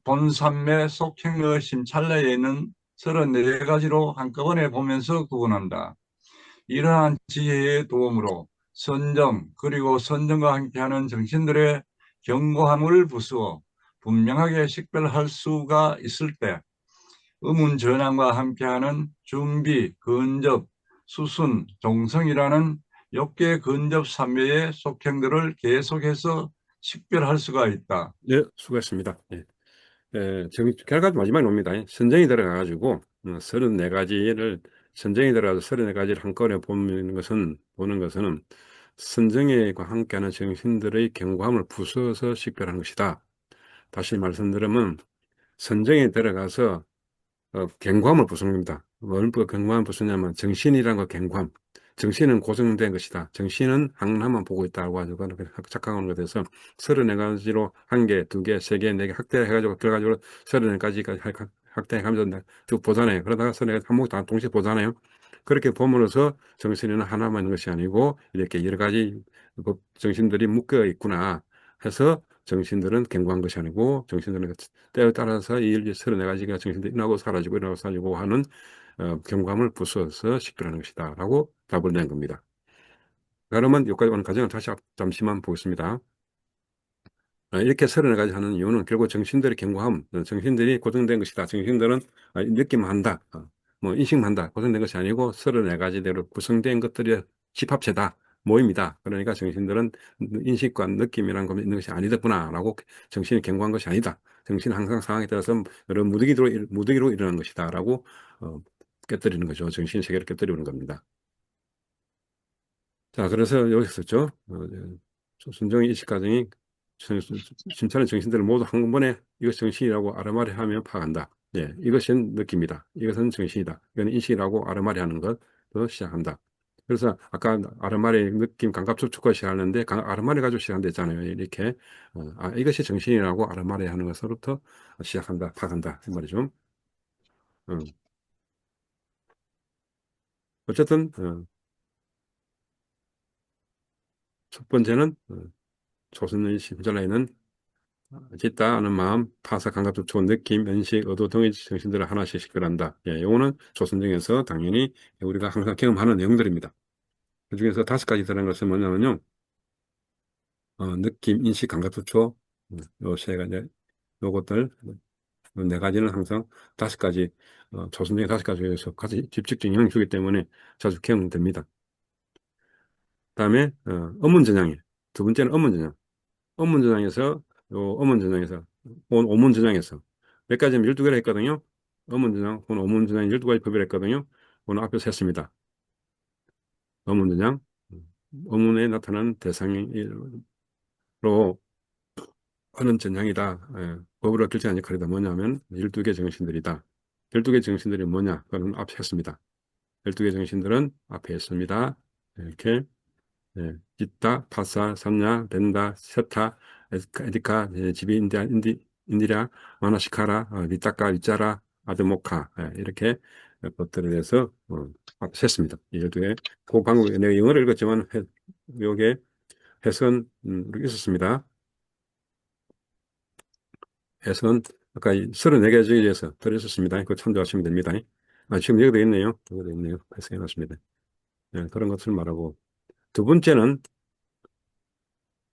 본산매 속행의 심찰내에 있는 34가지로 한꺼번에 보면서 구분한다. 이러한 지혜의 도움으로 선정, 그리고 선정과 함께하는 정신들의 견고함을 부수어 분명하게 식별할 수가 있을 때 의문 전환과 함께하는 준비, 근접, 수순, 종성이라는 역계 근접 삼매의 속행들을 계속해서 식별할 수가 있다. 네, 수고했습니다. 예. 결과 마지막에 옵니다. 선정이 들어가가지고 34가지를 선정이 들어가서 34가지를 한꺼번에 보는 것은 선정과 함께하는 정신들의 견고함을 부수어서 식별하는 것이다. 다시 말씀드리면 선정에 들어가서 견고함을 부수는 겁니다. 뭘 견고함을 부수냐면 정신이란 거 견고함. 정신은 고정된 것이다. 정신은 하나만 보고 있다고 가지고 착각하는 것에 대해서 34가지로 1개, 2개, 3개, 4개 확대해가지고 결과적으로 34가지까지 확대해가면서 쭉 보잖아요. 그러다가 34가지 한 목다 동시에 보잖아요. 그렇게 봄으로써 정신에는 하나만 있는 것이 아니고 이렇게 여러 가지 정신들이 묶여 있구나 해서 정신들은 견고한 것이 아니고 정신들은 때에 따라서 이 34가지가 정신들이 일어나고 사라지고 하는 경감을 부수어서 식별하는 것이다 라고 답을 낸 겁니다. 그러면 여기까지 오는 과정을 다시 잠시만 보겠습니다. 이렇게 34가지 하는 이유는 결국 정신들의 견고함, 정신들이 고정된 것이다. 정신들은 느낌만 한다. 뭐 인식만 한다. 고정된 것이 아니고 34가지대로 구성된 것들의 집합체다. 모임이다. 그러니까 정신들은 인식과 느낌이라는 것이 있는 것이 아니더구나 라고 정신이 견고한 것이 아니다. 정신은 항상 상황에 따라서 여러 무더기로 일어나는 것이다 라고 깨뜨리는 거죠. 정신 세계를 깨뜨리는 겁니다. 자, 그래서 여기서 썼죠. 순정의 이식 과정이 심차는 정신들을 모두 한 번에 이것이 정신이라고 아르마리 하며 파악한다. 예, 이것은 느낌이다. 이것은 정신이다. 이건 인식이라고 아르마리 하는 것도 시작한다. 그래서 아까 아르마리 느낌 감각 추측과 시작하는데 아르마리 가지고 시작한댔잖아요. 이렇게 이것이 정신이라고 아르마리 하는 것으로부터 시작한다. 파악한다. 이 말이죠. 음. 어쨌든 첫 번째는 조선의 심전에는 짓다 하는 마음, 파사, 감각, 좋은 느낌, 연식, 의도 등의 정신들을 하나씩 식별한다. 예, 요거는 조선정에서 당연히 우리가 항상 경험하는 내용들입니다. 그 중에서 5가지 들어간 것은 뭐냐면요. 느낌, 인식, 감각, 좋죠. 요 3가지, 요것들, 4가지는 항상 5가지, 조선정의 5가지에서 같이 집중적 영향을 주기 때문에 자주 경험됩니다. 다음에, 업문전향이에요. 두 번째는 업문전향. 업문전향에서 업문전향에서 오문전향에서 몇 가지 12개를 했거든요. 업문전향, 오문전향 12가지 법을 했거든요. 오늘 앞에서 했습니다. 업문전향, 업문에 나타난 대상으로 하는 전향이다. 예, 법으로 결정한 역할이다. 뭐냐면 12개 정신들이다. 12개 정신들이 뭐냐? 그건 앞에 했습니다. 12개 정신들은 앞에 했습니다. 이렇게 있다, 파사, 삼냐, 벤다, 세타, 에디카, 지비, 인디랴, 마나시카라, 리타카, 리짜라, 아드모카, 이렇게 것들에 대해서 했습니다. 이 12개. 그 방금 내가 영어를 읽었지만, 요게 해선, 이렇게 있었습니다. 해선, 아까 34개 중에서 들어있었습니다. 그거 참조하시면 됩니다. 지금 여기 되어 있네요. 여기 되어 있네요. 해석해 놨습니다. 그런 것을 말하고. 두 번째는,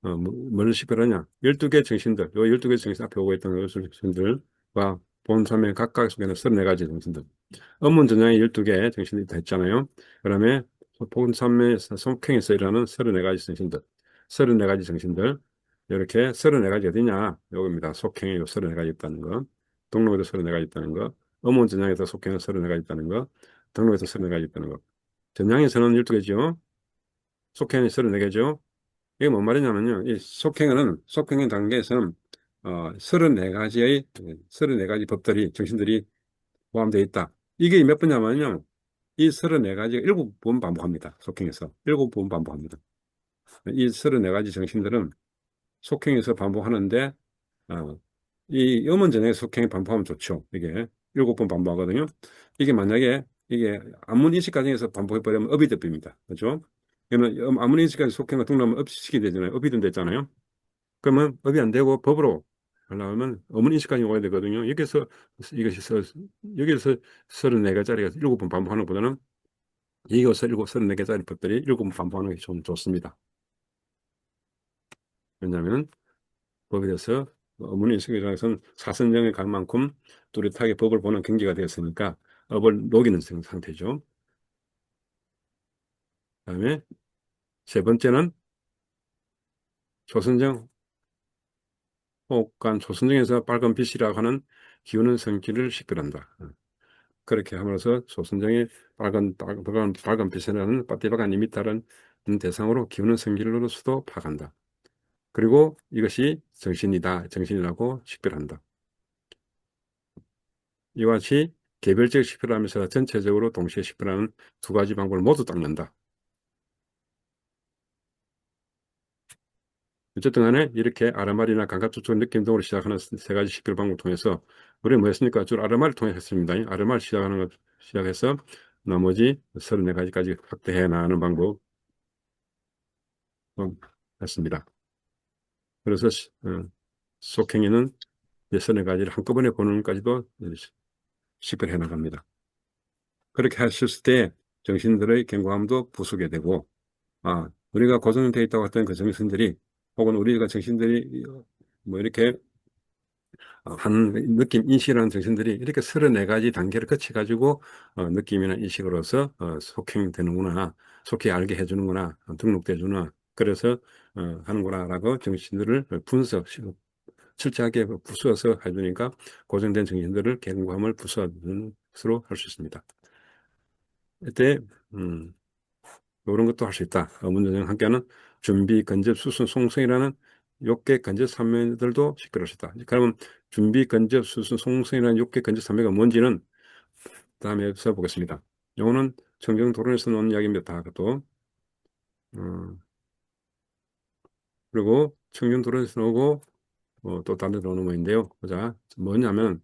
뭘 식별하냐? 12개 정신들, 요 12개 정신 앞에 오고 있던 요 정신들과 본삼의 각각 속에는 34가지 정신들. 업문 전향의 12개 정신이 있다 했잖아요. 그다음에 본삼의 속행에서 일어나는 34가지 정신들. 34가지 정신들. 이렇게 34가지 어디냐? 요겁니다. 속행에 요 34가지 있다는 거. 등록에도 34가지 있다는 거. 업문 전향에서 속행에 34가지 있다는 거. 등록에서 34가지 있다는 거. 전향에서는 12개죠. 속행에 34개죠. 이게 뭔 말이냐면요. 이 속행의 단계에서는 34가지 법들이, 정신들이 포함되어 있다. 이게 몇 번냐면요. 이 34가지가 7번 반복합니다. 속행에서. 7번 반복합니다. 이 34가지 정신들은 속행에서 반복하는데, 이 음원전의 속행이 반복하면 좋죠. 이게 7번 반복하거든요. 이게 만약에 이게 암문인식 과정에서 반복해버리면 업이 됩니다. 그죠? 그러면 암문인식까지 속행과 등록하면 업시키게 되잖아요. 업이 된댔잖아요. 그러면 업이 안 되고 법으로 하려면 어문인식까지 오야 되거든요. 여기서 34가짜리가 7번 반복하는 것보다는 이것을 34개짜리 법들이 7번 반복하는 게 좀 좋습니다. 왜냐하면 법에 대해서 어머니 인식이라서는 사선정에 갈 만큼 뚜렷하게 법을 보는 경지가 되었으니까 업을 녹이는 상태죠. 그다음에 세 번째는 조선정 혹간 조선정에서 빨간 빛이라고 하는 기운은 성질을 식별한다. 그렇게 함으로써 조선정의 빨간 빛이라는 빠띠박한 이미타는 대상으로 기운은 성질로서도 파악한다. 그리고 이것이 정신이다, 정신이라고 식별한다. 이와 같이 개별적 식별하면서 전체적으로 동시에 식별하는 두 가지 방법을 모두 닦는다. 어쨌든 간에 이렇게 아르말이나 감각추측 느낌 등으로 시작하는 세 가지 식별 방법을 통해서 우리는 뭐였습니까? 주로 아르말을 통해 했습니다. 아르말 시작하는 것 시작해서 나머지 34가지까지 확대해 나가는 방법 했습니다. 그래서 속행위는 34가지를 한꺼번에 보는 것까지도 식별해 나갑니다. 그렇게 하셨을 때 정신들의 견고함도 부수게 되고, 우리가 고정되어 있다고 했던 그 정신들이, 혹은 우리가 정신들이 뭐 이렇게 한 느낌 인식이라는 정신들이 이렇게 34가지 단계를 거쳐가지고 느낌이나 인식으로서 속행되는구나, 속히 알게 해주는구나, 등록돼주나, 그래서 하는구나라고 정신들을 철저하게 부수어서 해주니까 고정된 정신들을 견고함을 부수어주는 것으로 할 수 있습니다. 이때 이런 것도 할 수 있다. 문제는 함께하는 준비, 건접, 수순, 송성이라는 욕계, 건접, 삼매들도 식별할 수 있다. 그러면 준비, 건접, 수순, 송성이라는 욕계, 건접, 삼매가 뭔지는 다음에 써보겠습니다. 요거는 청정도론에서 나온 이야기입니다. 그것도. 그리고 청정도론에서 나오고 또 다른 데 나오는 거인데요. 자, 뭐냐면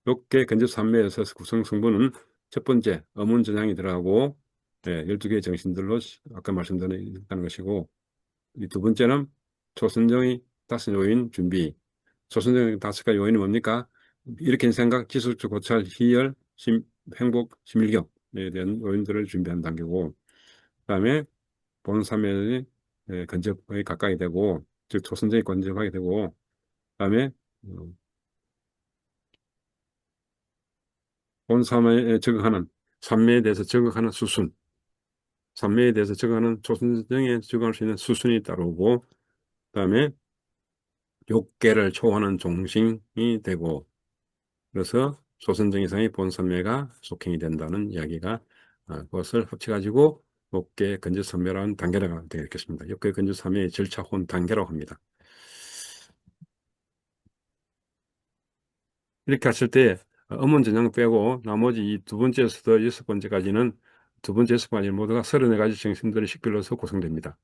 욕계, 건접, 삼매에서 구성 성분은 첫 번째, 어문전향이 들어가고 12개의 정신들로 아까 말씀드렸다는 것이고, 이 두 번째는 조선정의 5요인 준비. 조선정의 5가지 요인이 뭡니까? 일으킨 생각, 지속적 고찰, 희열, 행복, 심일경에 대한 요인들을 준비한 단계고, 그다음에 본삼의 건접에 가까이 되고, 즉 조선정이 건접하게 되고, 그다음에 본삼에 적응하는 삼매에 대해서 적응하는 수순, 삼매에 대해서 적응하는 조선정에 적응할 수 있는 수순이 따르고, 그다음에 욕계를 초월하는 종신이 되고, 그래서 조선정 이상의 본선매가 속행이 된다는 이야기가 그것을 합쳐가지고 욕계 건조선매라는 단계가 되겠습니다. 욕계 건조선매의 절차 혼 단계라고 합니다. 이렇게 했을 때 음원 전형 빼고 나머지 이 두 번째에서부터 6번째까지는 두 번째, 6번까지 모두가 34가지 정신들의 식별로서 구성됩니다.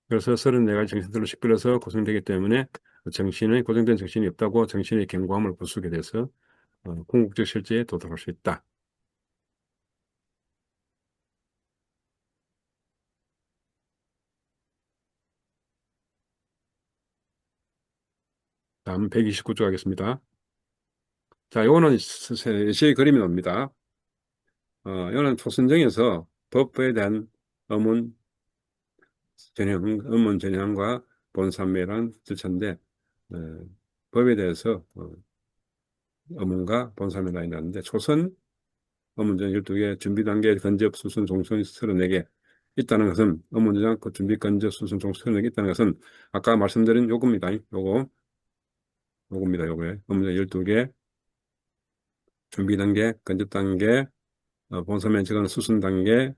그래서 34가지 정신들로 식별해서 구성되기 때문에 정신의 고정된 정신이 없다고 정신의 견고함을 부수게 돼서 궁극적 실제에 도달할 수 있다. 다음 129쪽 하겠습니다. 자, 요거는 예시의 그림이 나옵니다. 이거는 초선정에서 법에 대한 의문 의문 전형과 본산매란 절차인데, 법에 대해서 의문과 본산매가 있는데, 초선 의문전 12개, 준비 단계, 건접, 수순, 종선 34개 있다는 것은, 의문전, 준비, 건접, 수순, 종선 34개 있다는 것은, 아까 말씀드린 요겁니다. 요겁니다. 요거에. 의문전 12개, 준비 단계, 건접 단계, 본선면 적은 수순 단계,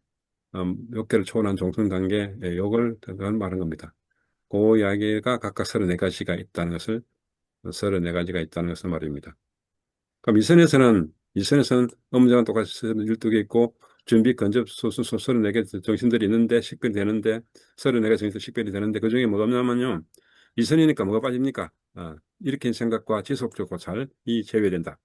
몇 개를 초월한 종성 단계, 요걸 말한 겁니다. 그 이야기가 각각 34가지가 있다는 것을, 34가지가 있다는 것을 말입니다. 그럼 이선에서는 업무자가 똑같이 12개 있고, 준비, 건접, 수순, 34개 정신들이 있는데, 식별이 되는데, 34개 정신들 식별이 되는데, 그 중에 뭐가 없냐면요. 이선이니까 뭐가 빠집니까? 일으킨 생각과 지속적 고찰이 제외된다.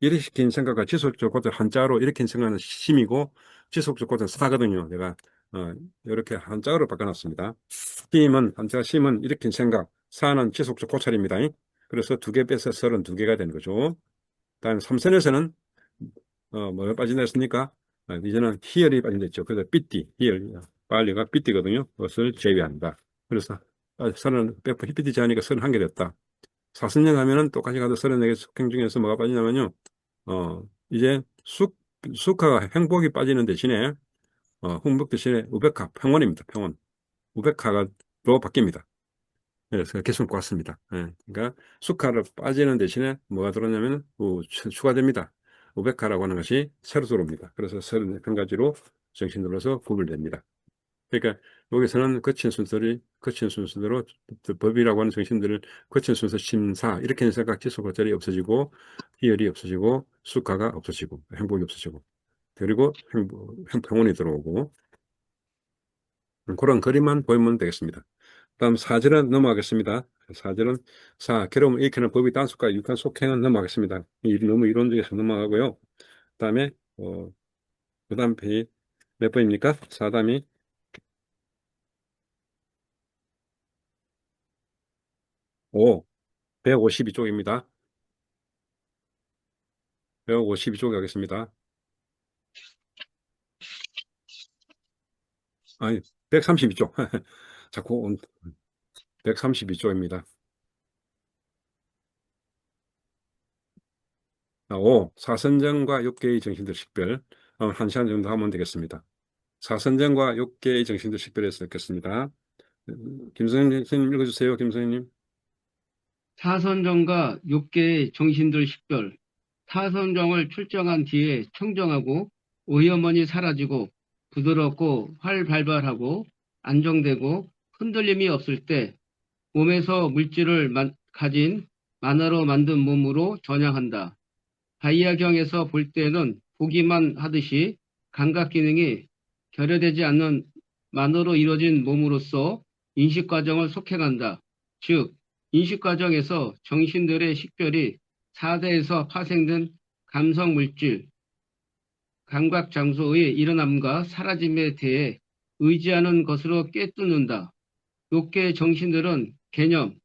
일으킨 생각과 지속적 고찰 한자로 일으킨 생각은 심이고 지속적 고찰 사거든요. 내가 이렇게 한자로 바꿔놨습니다. 심은 한자 심은 일으킨 생각, 사는 지속적 고찰입니다. 그래서 2개 빼서 32개가 되는 거죠. 다음 삼선에서는 뭐가 빠진다 했습니까? 이제는 희열이 빠진다 했죠. 그래서 삐띠, 희열, 빨리가 삐띠거든요. 그것을 제외한다. 그래서 100% 삐띠 제하니까 31개 됐다. 사선정 하면은 똑같이 가도 34개 속행 중에서 뭐가 빠지냐면요. 이제 숙화가 행복이 빠지는 대신에 흥복 대신에 우백화, 평원입니다. 평원. 우백화가 로 바뀝니다. 그래서 계속 같습니다. 예. 그러니까 숙화를 빠지는 대신에 뭐가 들어오냐면 추가됩니다. 우백화라고 하는 것이 새로 들어옵니다. 그래서 34가지로 정신들로서 구별됩니다. 그러니까 여기서는 거친 순서대로 법이라고 하는 정신들을 거친 순서 심사 이렇게 생각 지속고절이 없어지고 희열이 없어지고 숙화가 없어지고 행복이 없어지고 그리고 평온이 들어오고 그런 그림만 보이면 되겠습니다. 다음 4절은 넘어가겠습니다. 4절은 괴로움을 일으키는 법이 단속과 유익한 속행은 넘어가겠습니다. 너무 이론적에서 넘어가고요. 그다음에 그다음 페이지 몇 번입니까? 4담이 152쪽입니다. 152쪽 가겠습니다. 아니, 132쪽. 자꾸 132쪽입니다. 사선정과 육계의 정신들 식별. 한 시간 정도 하면 되겠습니다. 사선정과 육계의 정신들 식별해서 읽겠습니다. 김선생님 읽어주세요. 김선생님. 타선정과 육계의 정신들 식별. 타선정을 출정한 뒤에 청정하고 오염원이 사라지고 부드럽고 활발발하고 안정되고 흔들림이 없을 때 몸에서 물질을 가진 만화로 만든 몸으로 전향한다. 바이아경에서 볼 때는 보기만 하듯이 감각 기능이 결여되지 않는 만으로 이루어진 몸으로서 인식 과정을 속행한다. 즉, 인식 과정에서 정신들의 식별이 4대에서 파생된 감성 물질, 감각 장소의 일어남과 사라짐에 대해 의지하는 것으로 꿰뚫는다. 욕계 정신들은 개념,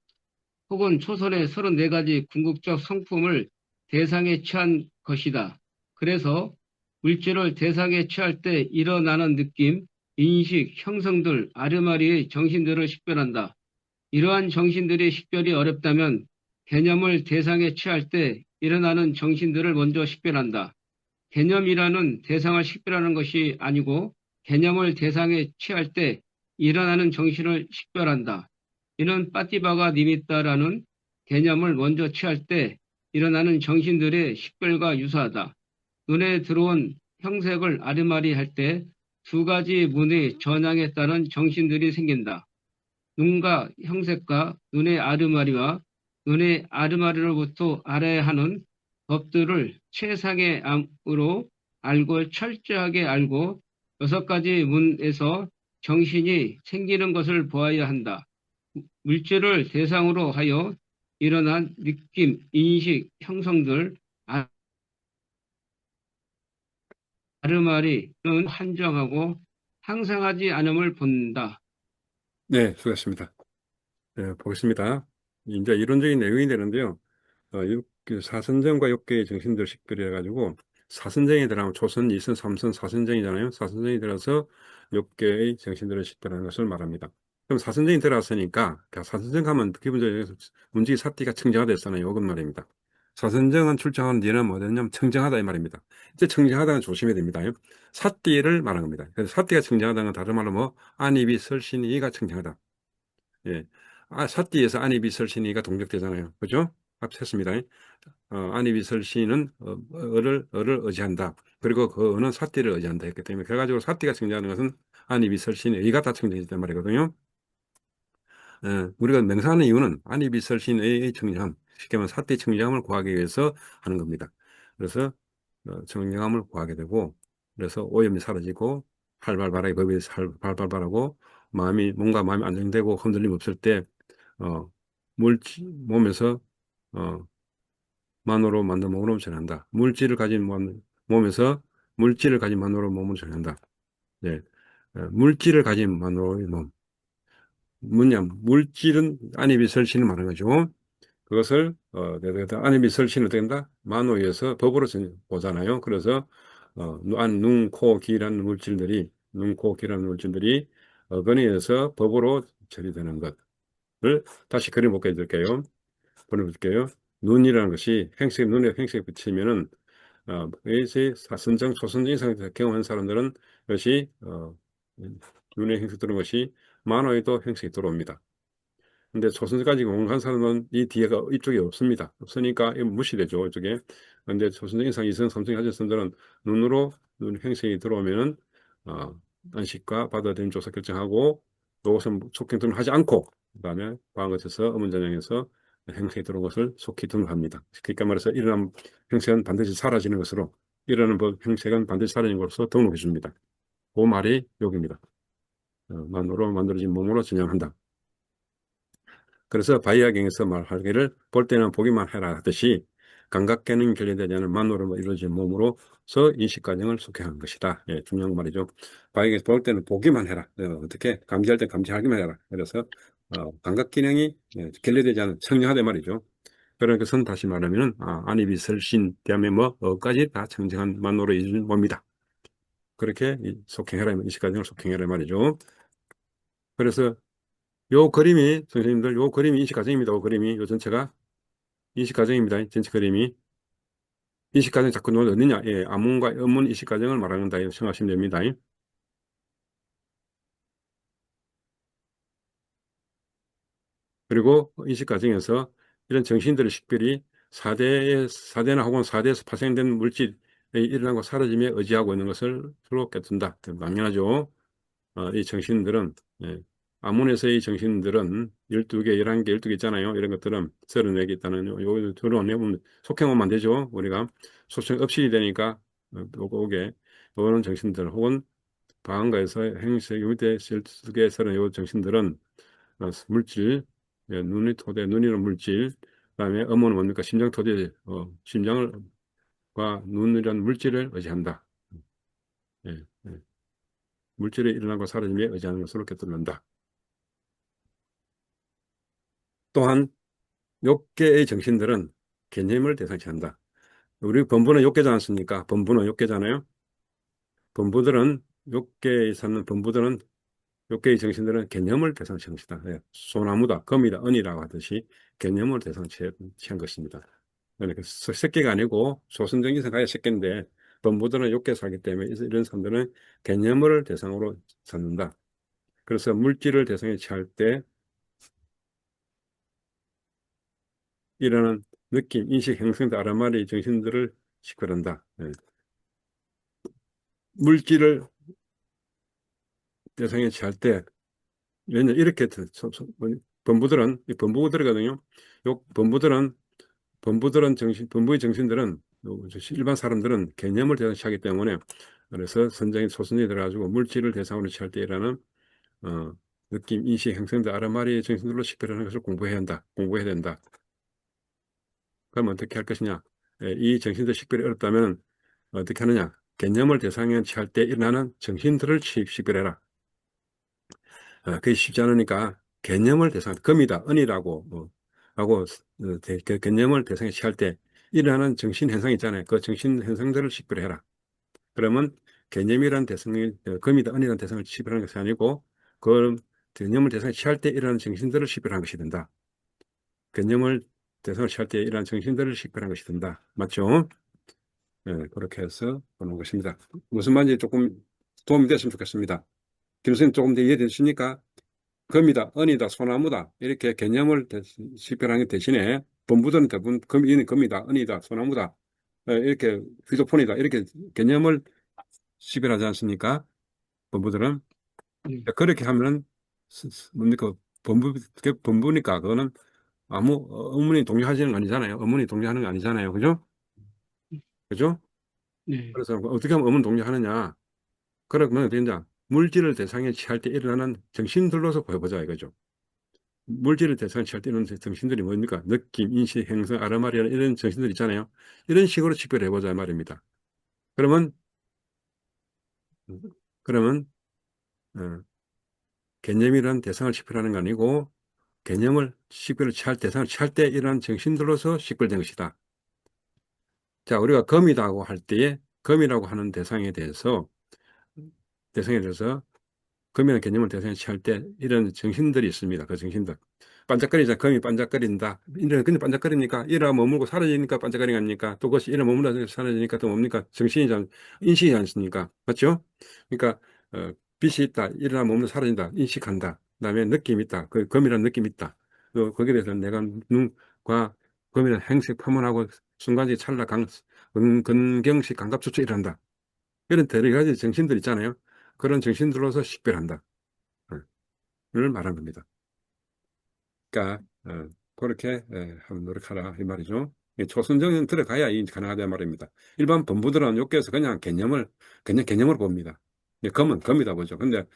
혹은 초선의 34가지 궁극적 성품을 대상에 취한 것이다. 그래서 물질을 대상에 취할 때 일어나는 느낌, 인식, 형성들, 아르마리의 정신들을 식별한다. 이러한 정신들의 식별이 어렵다면 개념을 대상에 취할 때 일어나는 정신들을 먼저 식별한다. 개념이라는 대상을 식별하는 것이 아니고 개념을 대상에 취할 때 일어나는 정신을 식별한다. 이는 빠티바가 니미따라는 개념을 먼저 취할 때 일어나는 정신들의 식별과 유사하다. 눈에 들어온 형색을 아르마리 할 때 2가지 문의 전향에 따른 정신들이 생긴다. 눈과 형색과 눈의 아르마리와 눈의 아르마리로부터 알아야 하는 법들을 최상의 암으로 알고 철저하게 알고 6가지 문에서 정신이 생기는 것을 보아야 한다. 물질을 대상으로 하여 일어난 느낌, 인식, 형성들, 아르마리는 한정하고 항상하지 않음을 본다. 네, 수고하셨습니다. 네, 보겠습니다. 이제 이론적인 내용이 되는데요. 그 사선정과 육계의 정신들 식별해 가지고 사선정에 들어가면 초선, 이선, 삼선, 사선정이잖아요. 사선정이 들어서 육계의 정신들을 식별하는 것을 말합니다. 그럼 사선정이 들어갔으니까 사선정 하면 기본적으로 문지기 사띠가 청정하다 했잖아요. 이건 말입니다. 사선정은 출정한 뒤는 뭐 되냐면 청정하다 이 말입니다. 이제 청정하다는 조심해야 됩니다. 사띠를 말하는 겁니다. 그래서 사띠가 청정하다는 건 다른 말로 뭐 안입이 설신이 이가 청정하다. 예. 사띠에서 안입이 설신이가 동적되잖아요. 그죠? 앞서 했습니다. 안입이 설신은 어를 의지한다. 그리고 그 어는 사띠를 의지한다 했기 때문에 결과적으로 사띠가 청정하는 것은 안입이 설신이 의가 다 청정했단 말이거든요. 우리가 명사하는 이유는 안입이 설신의 청정함, 쉽게 말하면 사띠 청정함을 구하기 위해서 하는 겁니다. 그래서 청정함을 구하게 되고 그래서 오염이 사라지고 활발발하게 법이 활발발하고 뭔가 마음이 안정되고 흔들림 없을 때 몸에서 어, 만으로 만든 몸으로 전한다. 몸에서 물질을 가진 만으로 몸을 전한다. 네. 물질을 가진 만으로의 몸. 물질은 안입이 설신을 말하는 거죠. 그것을 안입이 설신을 어떻게 한다? 만호에서 법으로 보잖아요. 그래서 눈, 코, 귀라는 물질들이 어근에서 법으로 처리되는 것을 다시 그림 보여드릴게요. 보내볼게요. 눈이라는 것이 눈에 행색이 붙이면은 이것이 선정, 초선정 이상에서 경험한 사람들은 이것이 눈에 행색 들어온 것이 만호에도 행색이 들어옵니다. 근데 초선까지 공부한 사람은 이 뒤에가 이쪽에 없습니다. 없으니까 이거 무시되죠, 이쪽에. 근데 초선적 이상, 이성, 삼성 가진 사람들은 눈 행색이 들어오면은 안식과 받아들임 조사 결정하고 이것은 속행 등록하지 않고 그다음에 방어에서 의문전형에서 행색이 들어온 것을 속히 등록합니다. 그러니까 말해서 일어난 행색은 반드시 사라지는 것으로 일어나는 행색은 반드시 사라지는 것으로 등록해 줍니다. 그 말이 여기입니다. 만으로 만들어진 몸으로 전향한다. 그래서 바이아경에서 말하기를 볼 때는 보기만 해라 하듯이 감각계는 결여되지 않은 만으로 이루어진 몸으로서 인식과정을 속행한 것이다. 예, 중요한 말이죠. 바이아경에서 볼 때는 보기만 해라. 어떻게 감지할 때 감지하기만 해라. 그래서 감각기능이 결여되지 않은 청량하다 말이죠. 그런 것은 다시 말하면 안입이 설신 다음에 어까지 다 청정한 만으로 이루어진 몸이다. 그렇게 속행해라, 인식과정을 속행해라 말이죠. 그래서 요 그림이 선생님들 요 그림이 인식 과정입니다. 요 그림이 요 전체가 인식 과정입니다. 전체 그림이 인식 과정 자꾸 어디냐? 예, 암문과 음문 인식 과정을 말하는다. 이렇게 생각하시면 됩니다. 그리고 인식 과정에서 이런 정신들의 식별이 사대나 혹은 사대에서 파생된 물질이 일어나고 사라짐에 의지하고 있는 것을 서로 깨닫는다. 당연하죠. 이 정신들은 예, 아문에서의 정신들은 12개, 11개, 12개 있잖아요. 이런 것들은 34개 있다는 요 들어오면 속행하면 안 되죠. 우리가 속행 없이 되니까 요게 요런 정신들 혹은 방가에서 행세 요때 12개, 32개 정신들은 물질, 예, 눈이 토대, 눈이는 물질, 그다음에 음은 뭡니까? 심장 토대, 심장을 과 눈이라는 물질을 의지한다. 예, 예. 물질이 일어나고 사라짐에 의지하는 것으로 깨닫는다. 또한 욕계의 정신들은 개념을 대상치 한다. 우리 범부는 욕계지 않습니까? 범부는 욕계잖아요. 범부들은 욕계에 사는 범부들은 욕계의 정신들은 개념을 대상치 한 것이다. 예, 소나무다, 금이다, 은이라고 하듯이 개념을 대상치 한 것입니다. 그러니까 새끼가 아니고 조선적인 생각의 새끼인데 범부들은 욕계에 살기 때문에 이런 사람들은 개념을 대상으로 삼는다. 그래서 물질을 대상에 취할 때 일어나는 느낌, 인식, 행성 등 아라마리 정신들을 식별한다. 예. 물질을 대상에 취할 때, 왜냐 이렇게 범부들은 이 범부들이거든요. 요 범부의 정신들은 일반 사람들은 개념을 대상에 취하기 때문에 그래서 선정이 소선이 들어가지고 물질을 대상으로 취할 때 일어나는 어, 느낌, 인식, 행성 등 아라마리 정신들로 식별하는 것을 공부해야 된다. 그럼 어떻게 할 것이냐? 이 정신들 식별이 어렵다면 어떻게 하느냐? 개념을 대상에 취할 때 일어나는 정신들을 식별해라. 그게 쉽지 않으니까 개념을 대상, 금이다, 은이라고 하고 개념을 대상에 취할 때 일어나는 정신 현상 있잖아요. 그 정신 현상들을 식별해라. 그러면 개념이란 대상이 금이다, 은이라는 대상을 식별하는 것이 아니고 그 개념을 대상에 취할 때 일어나는 정신들을 식별하는 것이 된다. 개념을 대상을 취할 때 일어나는 정신들을 식별하는 것이 된다. 맞죠? 네, 그렇게 해서 보는 것입니다. 무슨 말인지 조금 도움이 됐으면 좋겠습니다. 김 선생님 조금 더 이해되십니까? 금이다, 은이다, 소나무다 이렇게 개념을 식별하는 대신에 본부들은 대부분 금이다, 은이다, 소나무다 이렇게 휴대폰이다 이렇게 개념을 식별하지 않습니까? 본부들은 그렇게 하면은 뭡니까 본부니까 그거는 아무 어머니 동의하시는 거 아니잖아요. 어머니 동의하는 거 아니잖아요. 그죠? 그죠? 네, 그래서 어떻게 하면 어머니 동의하느냐? 그러면 어떻냐? 물질을 대상에 취할 때 일어나는 정신들로서 보여보자 이거죠. 물질을 대상에 취할 때 일어나는 정신들이 뭡니까? 느낌, 인식, 행성, 아르마리아는 이런 정신들 있잖아요. 이런 식으로 식별해보자 말입니다. 그러면 그러면 어, 개념이란 대상을 식별하는 거 아니고 개념을 식별을 취할 대상을 취할 때 일어나는 정신들로서 식별된 것이다. 자, 우리가 검이라고 할 때에 검이라고 하는 대상에 대해서 검이라는 개념을 대상에 취할 때 이런 정신들이 있습니다. 그 정신들. 반짝거리자, 검이 반짝거린다. 이런 근데 반짝거리니까 이라 머물고 사라지니까 반짝거리는 거 아닙니까? 또 그것이 이라 머물다 사라지니까 또 뭡니까? 인식이 않습니까? 맞죠? 그러니까 빛이 있다. 일어나 머물러 사라진다. 인식한다. 그다음에 느낌이 있다. 그 검이라는 느낌이 있다. 또 거기에 대해서 내가 눈과 검이라는 행색 표현하고 순간적인 찰나 근경식 감각 조차 일어난다. 이런 여러 가지 정신들 있잖아요. 그런 정신들로서 식별한다. 를 말한 겁니다. 그러니까 그렇게 한번 노력하라 이 말이죠. 이 초선정은 들어가야 이 가능하다 말입니다. 일반 본부들은 욕구에서 그냥 개념으로 봅니다. 검은 검이다 보죠. 근데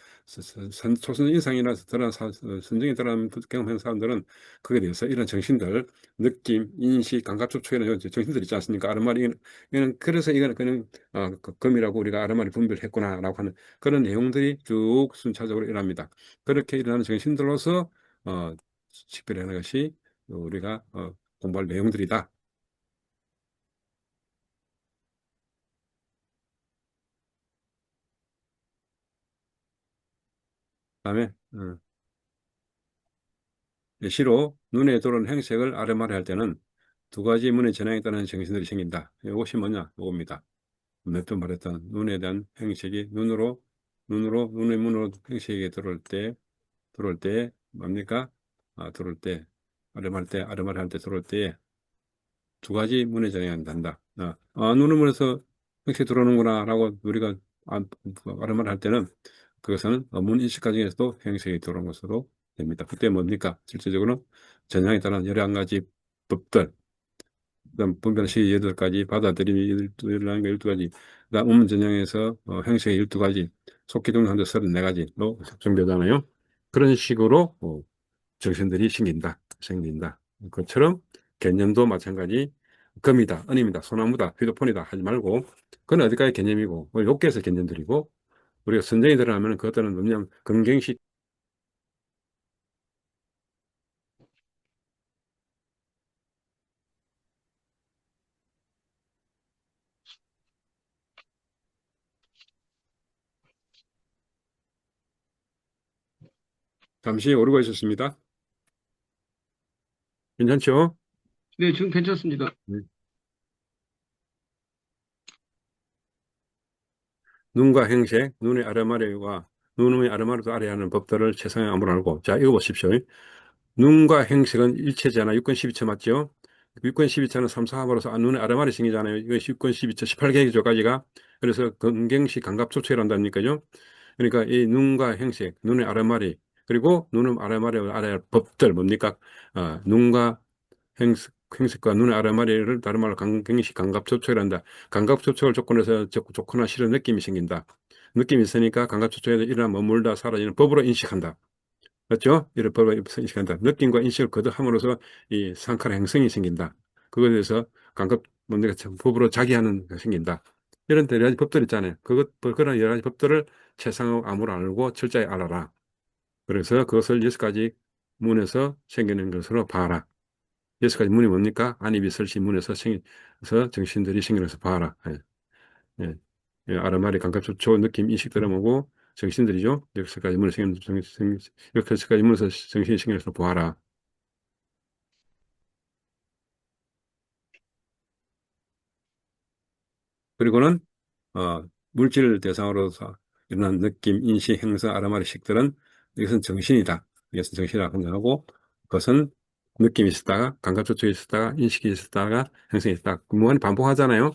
초선 인상이나 선정이 들어간 경험한 사람들은 그에 대해서 이런 정신들, 느낌, 인식, 감각 촉촉이라는 정신들 있지 않습니까? 아르마리 이는 그래서 이거는 그냥 검이라고 우리가 아르마리 분별했구나라고 하는 그런 내용들이 쭉 순차적으로 일어납니다. 그렇게 일어나는 정신들로서 식별하는 것이 우리가 공부할 내용들이다. 다음에 예시로 눈에 들어오는 행색을 아르마리 할 때는 두 가지 문의 전향에 따른 정신들이 생긴다. 이것이 뭐냐? 이겁니다. 몇 번 말했던 눈에 대한 행색이 눈의 문으로 행색이 들어올 때 뭡니까? 들어올 때 아르마리 할 때 들어올 때 두 가지 문의 전향이 된다. 눈의 문에서 행색이 들어오는구나라고 우리가 아르마리 할 때는 그것은 문 인식 과정에서도 행색이 들어오는 것으로 됩니다. 그때 뭡니까? 실질적으로 전향에 따른 여러 가지 법들, 그다음 분별시 8가지, 받아들임이 12가지, 그다음 음문 전향에서 행색이 12가지, 속기둥 한데 34가지로 정되잖아요. 그런 식으로 정신들이 생긴다. 그것처럼 개념도 마찬가지 금이다, 은입니다, 소나무다, 휴대폰이다 하지 말고 그건 어디까지 개념이고 욕계에서 개념들이고 우리가 선정이 들어가면 그것들은 그냥 금경식 잠시 오르고 있었습니다. 괜찮죠? 네, 지금 괜찮습니다. 눈과 행색, 눈의 아래마리도 아래 하는 법들을 최상의 암호로 알고. 자, 이거 보십시오. 눈과 행색은 일체잖아. 6권 12처 맞죠? 6권 12처는 3, 4함으로서 눈의 아래마리 생기잖아요. 이거 6권 12처 18개조까지가. 그래서 건경시 감각조체란다니까요. 그러니까 이 눈과 행색, 눈의 아래마리, 그리고 눈의 아래마리 아래 할 법들 뭡니까? 눈과 행색과 눈의 아래마리를 다른 말로 강경식 감각초촉이란다. 감각초촉을 조건해서 좋거나 싫은 느낌이 생긴다. 느낌이 있으니까 감각초촉에서 일어나 머물다 사라지는 법으로 인식한다. 맞죠? 이런 법으로 인식한다. 느낌과 인식을 거듭함으로써 이 상카라 행성이 생긴다. 그거에 대해서 뭔가 법으로 자기하는 게 생긴다. 이런 여러 가지 법들 있잖아요. 그런 여러 가지 법들을 최상의 암호로 알고 철저히 알아라. 그래서 그것을 6가지 문에서 생기는 것으로 봐라. 6가지 문이 뭡니까? 안입이 설시 문에서 정신들이 생겨서 봐라. 예. 예. 예, 아르마리 감각초초 느낌 인식 들어보고 정신들이죠. 6가지 문에서 6가지 문에서 정신이 생겨서 보아라. 그리고는 물질 대상으로서 일어난 느낌, 인식, 행사, 아르마리 식들은 이것은 정신이다. 이것은 정신이라고 생각하고 그것은 느낌이 있었다가 감각초초에 있었다가 인식이 있었다가 행성이 있었다가 무한 반복하잖아요.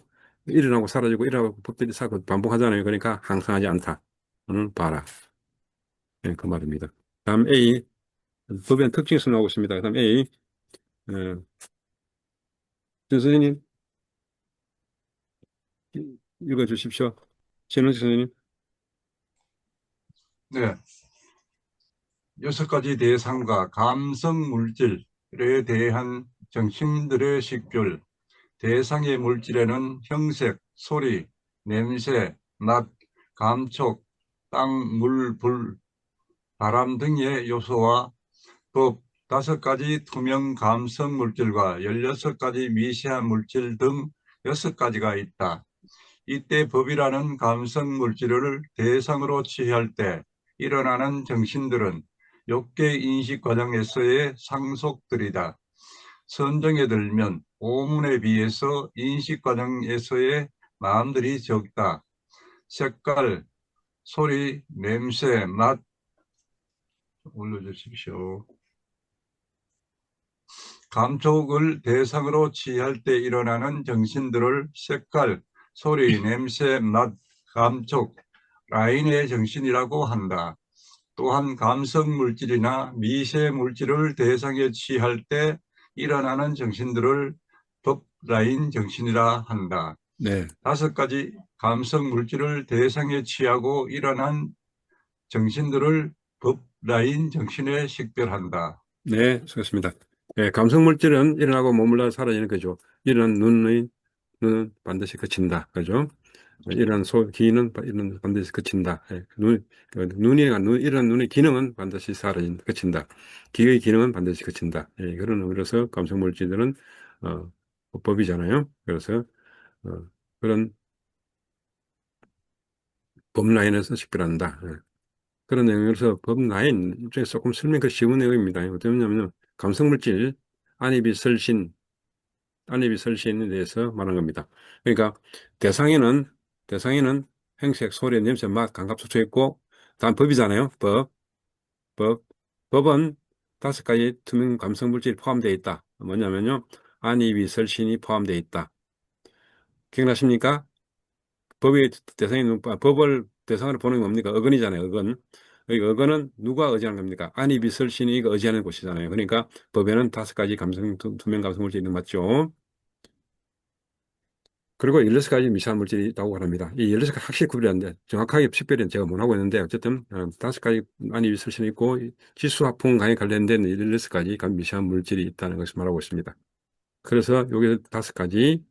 일어나고 사라지고 일어나고 법들이 사고 반복하잖아요. 그러니까 항상하지 않다. 는 봐라. 네, 그 말입니다. 다음 A, 법의 특징에서 나오고 있습니다. 다음 A, 준 선생님 읽어주십시오. 신원식 선생님. 네, 6가지 대상과 감성 물질에 대한 정신들의 식별, 대상의 물질에는 형색, 소리, 냄새, 맛, 감촉, 땅, 물, 불, 바람 등의 요소와 법, 5가지 투명 감성 물질과 16가지 미세한 물질 등 6가지가 있다. 이때 법이라는 감성 물질을 대상으로 취할 때 일어나는 정신들은 욕계 인식 과정에서의 상속들이다. 선정에 들면 오문에 비해서 인식 과정에서의 마음들이 적다. 색깔, 소리, 냄새, 맛 올려주십시오. 감촉을 대상으로 취할 때 일어나는 정신들을 색깔, 소리, 냄새, 맛, 감촉, 라인의 정신이라고 한다. 또한 감성 물질이나 미세 물질을 대상에 취할 때 일어나는 정신들을 법라인 정신이라 한다. 네. 5가지 감성 물질을 대상에 취하고 일어난 정신들을 법라인 정신에 식별한다. 네, 수고했습니다. 네, 감성 물질은 일어나고 머물러 사라지는 거죠. 일어난 눈은 반드시 그친다. 그죠? 일어난 기는 반드시 그친다. 예, 일어난 눈의 기능은 반드시 그친다. 기의 기능은 반드시 그친다. 예, 그런 의미로서 감성 물질들은, 법이잖아요. 그래서, 어, 그런 법 라인에서 식별한다. 예. 그런 내용에서 법 라인 입장에서 조금 설명이 쉬운 내용입니다. 어떠냐면, 감성물질, 안입이 설신에 대해서 말하는 겁니다. 그러니까, 대상에는 행색, 소리, 냄새, 맛, 감각, 수초 있고, 다음 법이잖아요. 법. 법은 5가지 투명 감성물질이 포함되어 있다. 뭐냐면요, 안입이 설신이 포함되어 있다. 기억나십니까? 법을 대상으로 보는 게 뭡니까? 어근이잖아요, 어근. 여기 어근은 누가 의지하는 겁니까? 안이 비설신이 의지하는 곳이잖아요. 그러니까 법에는 5가지 투명 감성 물질이 있는 거 맞죠? 그리고 16가지 미세한 물질이 있다고 합니다. 이 16가지 확실히 구별하는데 정확하게 식별은 제가 못하고 있는데 어쨌든 5가지 안이 비설신이 있고 지수화풍 간에 관련된 16가지 미세한 물질이 있다는 것을 말하고 있습니다. 그래서 여기 5가지,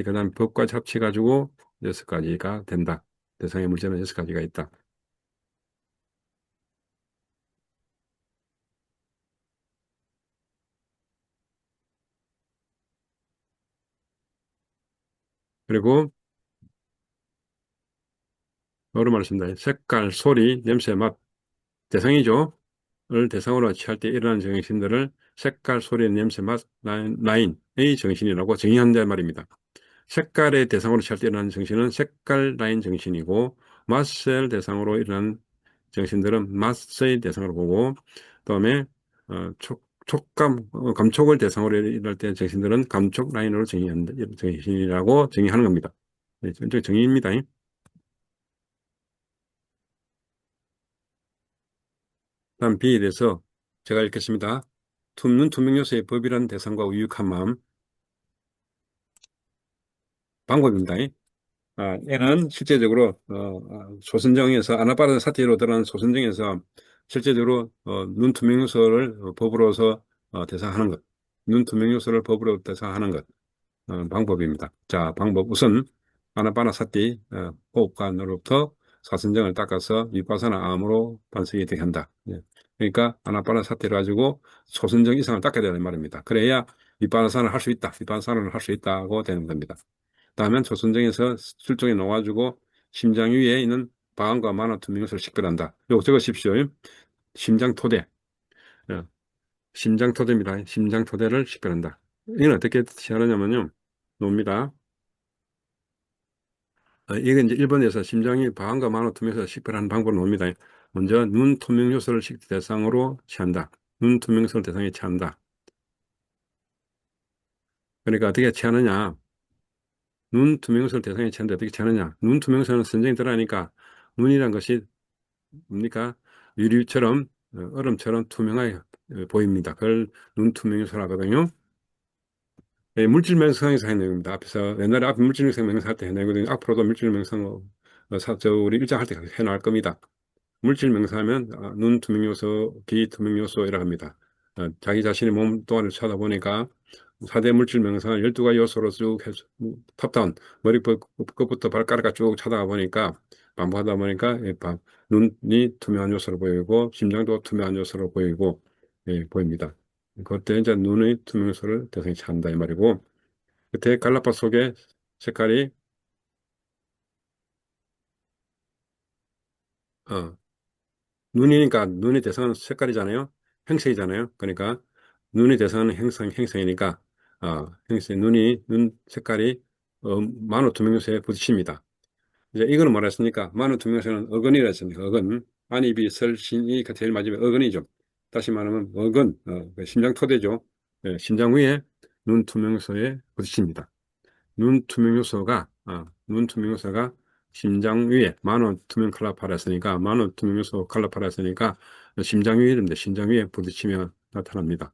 그 다음 법까지 합쳐가지고 6가지가 된다. 대상의 물질은 6가지가 있다. 그리고 뭐로 말했습니다. 색깔, 소리, 냄새, 맛, 대상이죠. 을 대상으로 취할 때 일어나는 정신들을 색깔, 소리, 냄새, 맛, 라인의 정신이라고 정의한다는 말입니다. 색깔의 대상으로 취할 때 일어나는 정신은 색깔 라인 정신이고, 맛을 대상으로 일어나는 정신들은 맛의 대상으로 보고, 그다음에 감촉을 대상으로 일어날 때 정신들은 감촉 라인으로 정신이라고 정의하는 겁니다. 네, 전적 정의입니다. 다음 B에 대해서 제가 읽겠습니다. 투명 요소의 법이라는 대상과 유익한 마음. 방법입니다. 얘는 실제적으로 소선정에서 아나파르 사태로 드러난 소선정에서 실제적으로 눈 투명 요소를 법으로서 대상하는 것, 눈 투명 요소를 법으로 대상하는 것 방법입니다. 자, 방법 우선 아나파나 사티 호흡관으로부터 사선정을 닦아서 윗바사나 암으로 반석이 되게 한다. 예. 그러니까 아나파나 사티를 가지고 소선정 이상을 닦아야 되는 말입니다. 그래야 윗바사를 할 수 있다, 윗바사를 할 수 있다고 되는 겁니다. 다음엔 조선정에서 술종에 넣어가지고 심장 위에 있는 방광과 만화 투명 요소를 식별한다. 요거 적으십시오. 심장 토대. 어, 심장 토대입니다. 심장 토대를 식별한다. 이건 어떻게 하느냐면요. 놉니다. 이게 이제 일본에서 심장이 방광과 만화 투명 요소를 식별하는 방법을 놉니다. 먼저 눈 투명 요소를 대상으로 취한다. 눈 투명 요소를 대상에 취한다. 그러니까 어떻게 취하느냐. 눈 투명성을 대상에 취하는데 어떻게 취하느냐. 눈 투명성은 선정이 들어가니까 눈이란 것이 뭡니까? 유리처럼, 얼음처럼 투명하게 보입니다. 그걸 눈 투명성을 하거든요. 예, 물질 명상에서 하는 내용입니다. 앞에서 옛날에 앞에 물질 명상 명상할 때 해내거든요. 앞으로도 물질 명상, 우리 일장 할 때 해나갈 겁니다. 물질 명사하면 눈 투명 요소, 귀 투명 요소이라고 합니다. 자기 자신의 몸 동안을 찾아보니까 4대 물질 명상을 12가지 요소로 쭉 해서 탑다운 머리끝부터 발가락까지 쭉 찾아가 보니까 반복하다 보니까 눈이 투명한 요소로 보이고 심장도 투명한 요소로 보이고 보입니다. 그때 이제 눈의 투명소를 대상이 취한다 이 말이고, 그때 갈라파 속의 색깔이 어, 눈이니까 눈의 대상은 색깔이잖아요. 행색이잖아요. 그러니까 눈의 대상은 행성이니까 눈 색깔이 만호 투명소에 부딪힙니다. 이제 이거는 뭐라 했습니까? 만호 투명소는 어근이라 했습니까? 어근. 안입이 설신이가 제일 마지막에 어근이죠. 다시 말하면 어근, 그 심장 토대죠. 심장 위에 눈 투명소에 부딪힙니다. 눈 투명 요소가 심장 위에 만원 투명 칼라파라스니까 만원 투명 요소 칼라파라스니까 심장 위에 있는데 심장 위에 부딪히면 나타납니다.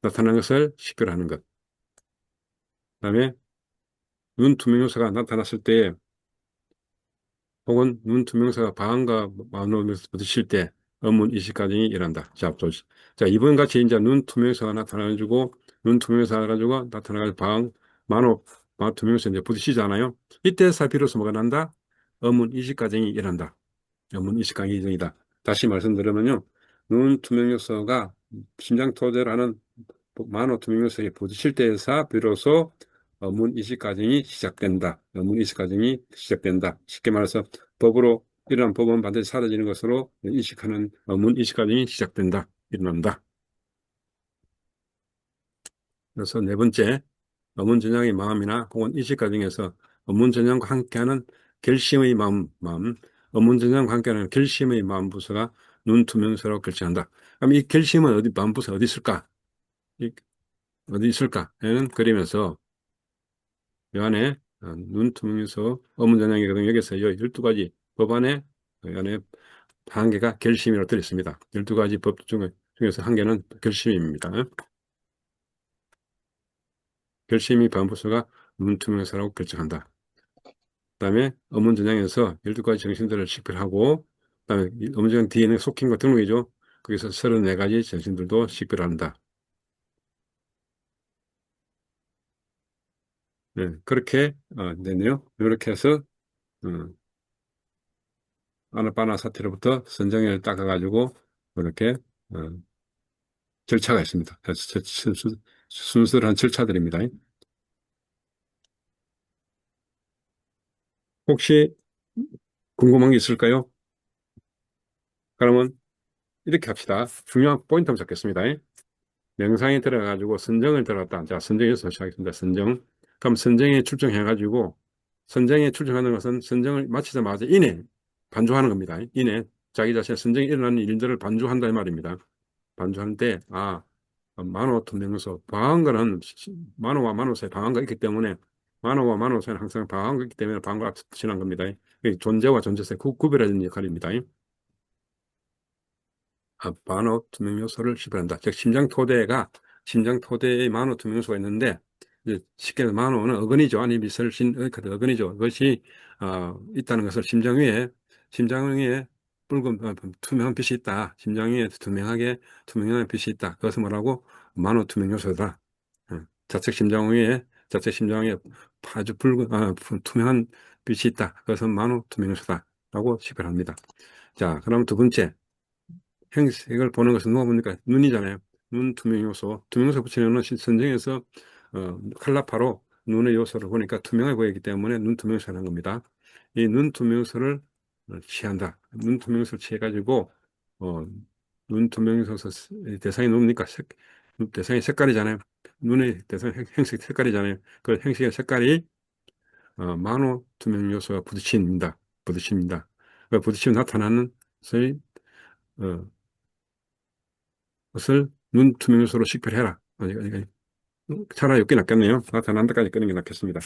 나타나는 것을 식별하는 것. 그다음에 눈 투명 요소가 나타났을 때 혹은 눈 투명소가 방음과 만원을 부딪힐 때 업문 이식 과정이 일어난다. 자, 이번 같이 이제 눈 투명소가 나타나가지고 눈 투명소 가지고 나타나가지고 만호 투명소 이제 부딪히잖아요. 이때서 비로소 뭐가 난다? 업문 이식 과정이 일어난다. 업문 이식 과정이다. 다시 말씀드리면요, 눈 투명 요소가 심장 토대라는 만호 투명 요소에 부딪힐 때에서 비로소 문 이식 과정이 시작된다. 문 이식 과정이 시작된다. 쉽게 말해서 법으로 이러한 법은 반드시 사라지는 것으로 인식하는 문 이식 과정이 시작된다. 일어난다. 그래서 네 번째, 어문 전향의 마음이나 혹은 이식 과정에서 어문 전향과 함께하는 결심의 마음, 어문 전향과 함께하는 결심의 마음 부서가 눈 투명소라고 결정한다. 그럼 이 결심은 마음 부서 어디 있을까? 어디 있을까? 는 그리면서 이 안에 눈 투명소 어문 전향이거든요. 여기서 이 12가지 법 안에 이 안에 한 개가 결심이라고 들어있습니다. 12가지 법 중에서 한 개는 결심입니다. 결심이 반부서가 눈 투명소라고 결정한다. 그 다음에 어문 전향에서 12가지 정신들을 식별하고, 그 다음에 어문 전향 뒤에는 속힌과 등록이죠. 거기서 34가지 정신들도 식별한다. 네, 그렇게 됐네요. 이렇게 해서 아나파나 사태로부터 선정을 닦아가지고 이렇게 어, 절차가 있습니다. 순수한 절차들입니다. 혹시 궁금한 게 있을까요? 그러면 이렇게 합시다. 중요한 포인트 한번 잡겠습니다. 명상에 들어가지고 선정을 들어갔다. 자, 선정에서 시작하겠습니다. 선정. 그럼 선정에 출정해가지고 선정에 출정하는 것은 선정을 마치자마자 이내 반주하는 겁니다. 이내 자기 자신의 선정이 일어나는 일들을 반주한다 이 말입니다. 반주할 때, 만호 투명소, 방황과는 만호와 만호 사이 방황과 있기 때문에 만호와 만호 사이는 항상 방황과 있기 때문에 방황과 지난 겁니다. 존재와 존재 사이 구별하는 역할입니다. 만호 투명 요소를 식별한다. 즉 심장 토대의 만호 투명 요소가 있는데 이제 쉽게 말해서 만호는 어근이죠. 아니 미설신 어근이죠. 그것이 있다는 것을 심장 위에 붉은 투명한 빛이 있다. 심장 위에 투명한 빛이 있다. 그것을 뭐라고 만호 투명 요소다. 좌측 심장 위에 아주 투명한 빛이 있다. 그것은 만호 투명 요소다라고 식별합니다. 자, 그럼 두 번째. 행색을 보는 것은 누가 보니까 눈이잖아요. 눈 투명 요소. 투명 요소 붙이는 선정에서 칼라파로 눈의 요소를 보니까 투명해 보이기 때문에 눈 투명 요소라는 겁니다. 이 눈 투명 요소를 취한다. 눈 투명 요소를 취해가지고 눈 투명 요소 대상이 누굽니까? 대상의 색깔이잖아요. 눈의 대상 행색 색깔이잖아요. 그 행색의 색깔이 만호 투명 요소가 부딪힙니다. 그 부딪히면 나타나는 것의 것을 눈 투명 요소로 식별해라. 차라리 엮기 낫겠네요. 나타난 데까지 끄는 게 낫겠습니다.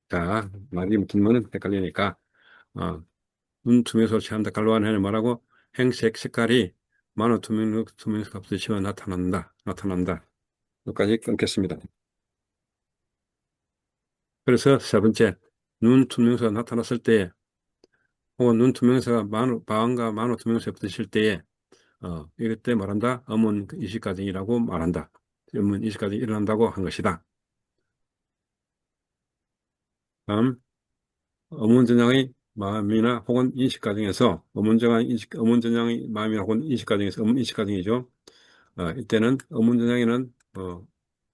자, 말이 길면 헷갈리니까, 눈 투명 요소를 취한다. 갈로안에는 뭐라고? 행색 색깔이 만호 투명 요소 값을 치워 나타난다. 여기까지 끊겠습니다. 그래서 세 번째, 눈 투명 요소가 나타났을 때, 혹은 눈 투명 요소가 방음과 만호 투명 요소에 붙으실 때에, 이것 때 말한다. 어문 이식 과정이라고 말한다. 어문 이식 과정이 일어난다고 한 것이다. 다음, 어문 전향의 마음이나 혹은 인식 과정에서 의문전향의 마음이나 혹은 인식 과정에서 인식 과정이죠. 이때는 의문전향에는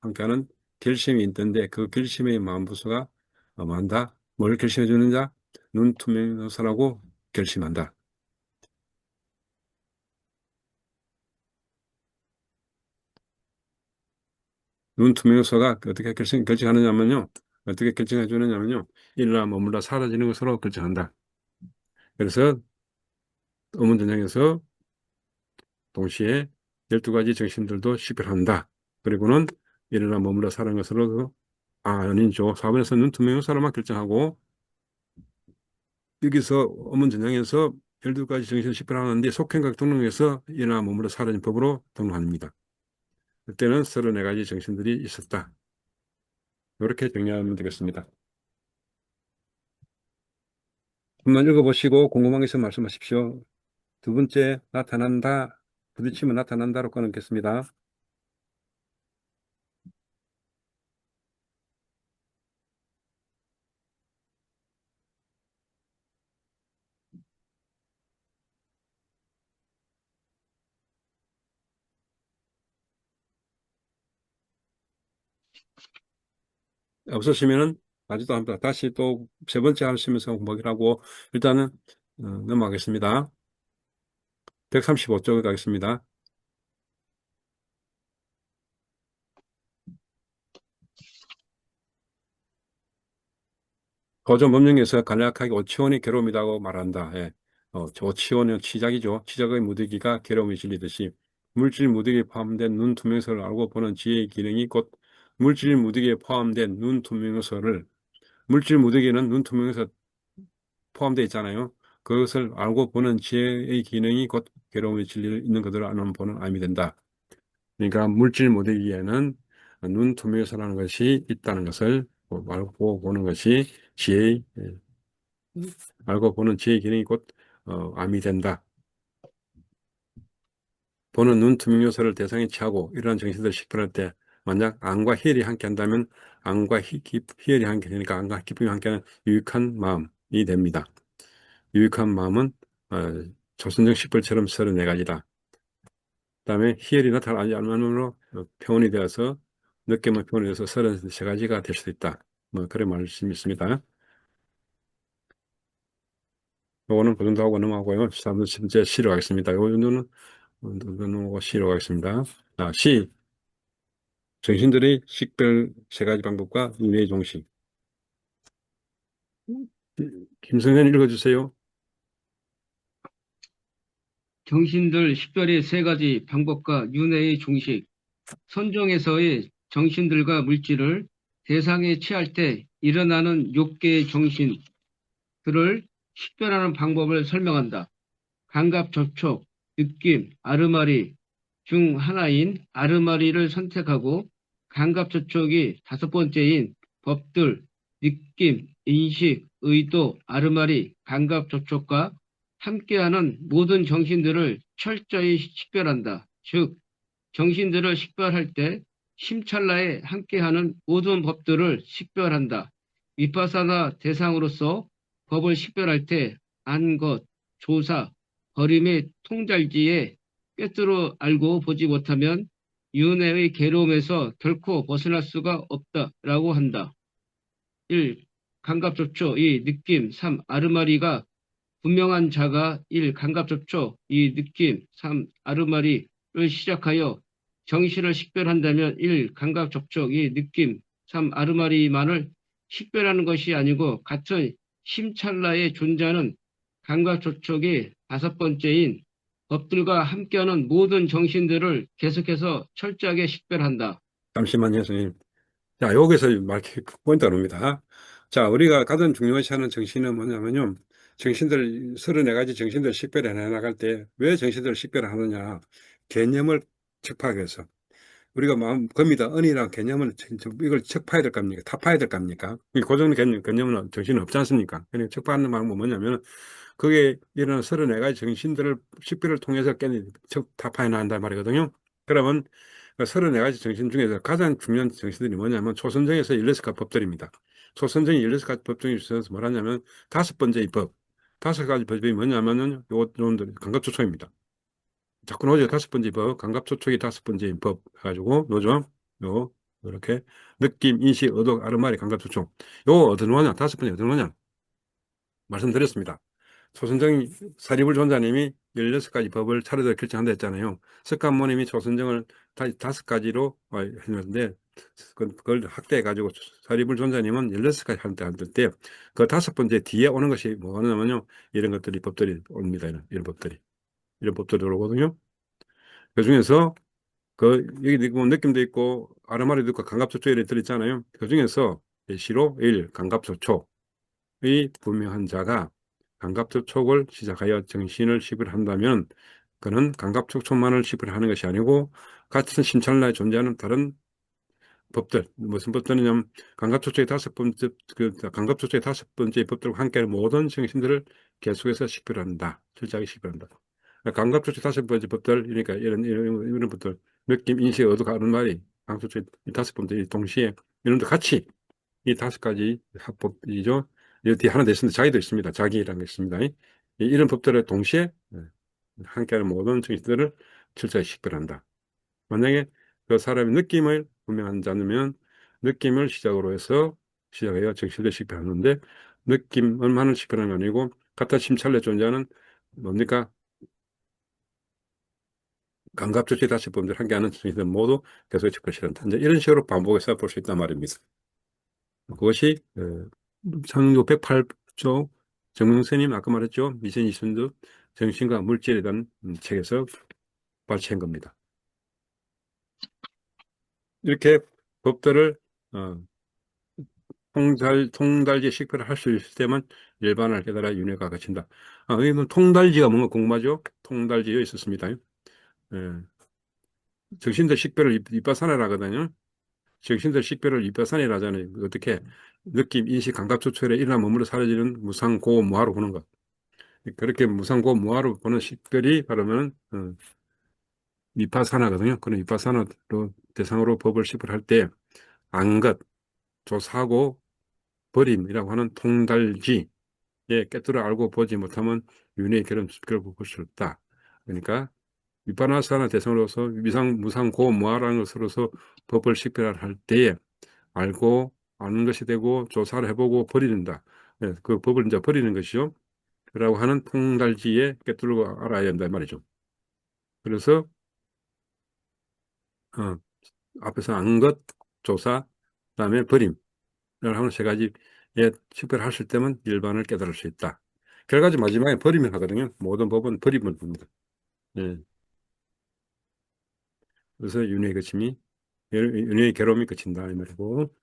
함께하는 결심이 있던데 그 결심의 마음부서가 뭐한다? 뭘 결심해 주는 자? 눈투명요소라고 결심한다. 눈투명요소가 어떻게 결정하느냐면요. 어떻게 결정해 주느냐면요. 일어나 머물러 사라지는 것으로 결정한다. 그래서 의문전향에서 동시에 12가지 정신들도 식별한다. 그리고는 일어나 머물러 사는 것으로 아니죠. 4번에서 눈투명요소로만 결정하고 여기서 업문전형에서 12가지 정신을 식별하는데 속행각 등록에서 일어나 머물러 사라진 법으로 등록합니다. 그때는 34가지 정신들이 있었다. 이렇게 정리하면 되겠습니다. 한번 읽어보시고 궁금한 게 있으면 말씀하십시오. 두 번째, 나타난다. 부딪히면 나타난다로 끊겠습니다. 없으시면은 아직도 합니다. 다시 또 세 번째 하시면서 공부하고 일단은 넘어가겠습니다. 135쪽에 가겠습니다. 거저 법령에서 간략하게 오치원이 괴로움이라고 말한다. 예. 오치원은 치작이죠. 치작의 무더기가 괴로움이 질리듯이 물질 무더기에 포함된 눈 투명서를 알고 보는 지혜의 기능이 곧 물질 무더기에 포함된 눈 투명서를 물질 무더기는 눈 투명서 포함되어 있잖아요. 그것을 알고 보는 지혜의 기능이 곧 괴로움이 있는 것들을 아는 보는 암이 된다. 그러니까 물질 무더기에는 눈 투명서라는 것이 있다는 것을 알고 보는 것이 지혜의 알고 보는 지혜의 기능이 곧 암이 된다. 보는 눈 투명 요소를 대상에 취하고 이러한 정신들을 식별할 때 만약 안과 희열이 함께 한다면 안과 희열이 함께 되니까 안과 기쁨이 함께하는 유익한 마음이 됩니다. 유익한 마음은 조선적 식별처럼 34가지다. 그다음에 희열이 나타나지 않으므로 표현이 되어서 느낌의 표현이 되어서 33가지가 될 수도 있다. 뭐 그런 말씀이 있습니다. 요거는 그 정도 하고 넘어가고요. 다음 이제 시로 가겠습니다. 요 정도는 넘어가고 시로 가겠습니다. 시. 정신들의 식별 3가지 방법과 윤회의 종식. 김성현 읽어주세요. 정신들 식별의 3가지 방법과 윤회의 종식. 선종에서의 정신들과 물질을 대상에 취할 때 일어나는 욕계의 정신들을 식별하는 방법을 설명한다. 감각 접촉, 느낌, 아르마리 중 하나인 아르마리를 선택하고 감각 접촉이 5번째인 법들, 느낌, 인식, 의도, 아르마리, 감각 접촉과 함께하는 모든 정신들을 철저히 식별한다. 즉, 정신들을 식별할 때 심찰나에 함께하는 모든 법들을 식별한다. 위파사나 대상으로서 법을 식별할 때 안것, 조사, 버림의 통잘지에 꿰뚫어 알고 보지 못하면 윤회의 괴로움에서 결코 벗어날 수가 없다라고 한다. 1. 감각접촉 2. 느낌 3. 아르마리가 분명한 자가 1. 감각접촉 2. 느낌 3. 아르마리를 시작하여 정신을 식별한다면 1. 감각접촉 2. 느낌 3. 아르마리만을 식별하는 것이 아니고 같은 심찰나에 존재하는 감각접촉의 5번째인 법들과 함께하는 모든 정신들을 계속해서 철저하게 식별한다. 잠시만요, 선생님. 자, 여기서 포인트가 옵니다. 자, 우리가 가장 중요시 하는 정신은 뭐냐면요. 34가지 정신들을 식별해 나갈 때 왜 정신들을 식별하느냐. 개념을 척파하기 위해서. 우리가 겁니다. 은이랑 개념을 이걸 척파해야 될 겁니까? 타파해야 될 겁니까? 이 고정 개념은 정신은 없지 않습니까? 그러니까 척파하는 방법은 뭐냐면 그게 이런 34가지 정신들을 식별을 통해서 타파해 나간단 말이거든요. 그러면 그 34가지 정신 중에서 가장 중요한 정신들이 뭐냐면 초선정에서 16가지 법들입니다. 초선정의 16가지 법 중에 있어서 뭐라냐면 5번째의 법. 다섯 가지 법이 뭐냐면은 요놈들 감갑초촉입니다. 자꾸 노조 다섯 번째 법, 감갑초촉이 다섯 번째 법 해가지고 노조 요 이렇게 느낌, 인식, 의도, 아르마리, 감갑초촉. 요거 어디 놓냐? 다섯 번째 어디 놓냐? 말씀드렸습니다. 초선정 사리불 존자님이 16가지 법을 차례대로 결정한다 했잖아요. 석가모님이 초선정을 다섯 가지로 했는데 그걸 확대해가지고 사리불 존자님은 16가지 한때 그 다섯 번째 뒤에 오는 것이 뭐냐면요. 이런 것들이 법들이 옵니다. 이런 법들이 오거든요. 그 중에서 여기 뭐 느낌도 있고 아르마리도 있고 감갑초촉 이렇게 들어있잖아요. 그 중에서 시로 1. 감갑초촉 의 분명한 자가 감갑초촉을 시작하여 정신을 시불한다면 그는 감갑초촉만을 시불하는 것이 아니고 같은 심찰나에 존재하는 다른 법들 무슨 법들이냐면 감갑초촉의 다섯 번째 법들과 함께 모든 정신들을 계속해서 식별한다. 철저하게 식별한다. 감갑초촉 다섯 번째 법들 그러니까 이런 법들 느낌, 인식, 의도가 하는 말이 감갑초촉 다섯 번째 동시에 이런도 같이 이 다섯 가지 합법이죠. 이 뒤에 하나 더 있습니다. 자기도 있습니다. 자기라는 게 있습니다. 이런 법들을 동시에 함께하는 모든 정신들을 철저히 식별한다. 만약에 그 사람의 느낌을 분명하지 않으면 느낌을 시작으로 해서 시작해야 정신을 식별하는데 느낌만을 식별하는 게 아니고 같은 심찰래 존재하는 뭡니까? 감각조치 다시 범들 함께하는 정신들 모두 계속 식별시한다. 이제 이런 식으로 반복해서 볼 수 있단 말입니다. 그것이 창조 108조 정명스님 아까 말했죠. 미sen이순도 정신과 물질에 대한 책에서 발췌한 겁니다. 이렇게 법들을 통달지 식별을 할 수 있을 때만 일반을 깨달아 윤회가 갖춘다. 여기는 통달지가 뭔가 궁금하죠? 통달지가 있었습니다. 정신들 식별을 이빠사나라 하거든요. 정신들 식별을 이빠사나라 하잖아요. 어떻게 느낌, 인식, 감각 조철에 일어나 머물러 사라지는 무상고무하로 보는 것. 그렇게 무상고무하로 보는 식별이 바르면 위파사나거든요. 그런 위파사나로 대상으로 법을 식별할 때 안것, 조사고, 버림이라고 하는 통달지에 깨뜨려 알고 보지 못하면 윤회의 결을 볼 수 없다. 그러니까 위파나사나 대상으로서 무상고무하라는 것으로서 법을 식별할 때에 알고 아는 것이 되고 조사를 해보고 버리는다. 그 법을 이제 버리는 것이죠. 라고 하는 통달지에 깨뜨리고 알아야 한다 말이죠. 그래서 앞에서 안것, 조사, 그다음에 버림을 하는 세 가지에 식별하실 때면 일반을 깨달을 수 있다. 결과지 마지막에 버림을 하거든요. 모든 법은 버림을 봅니다. 예. 그래서 윤회의 괴로움이 그친다 이 말이고.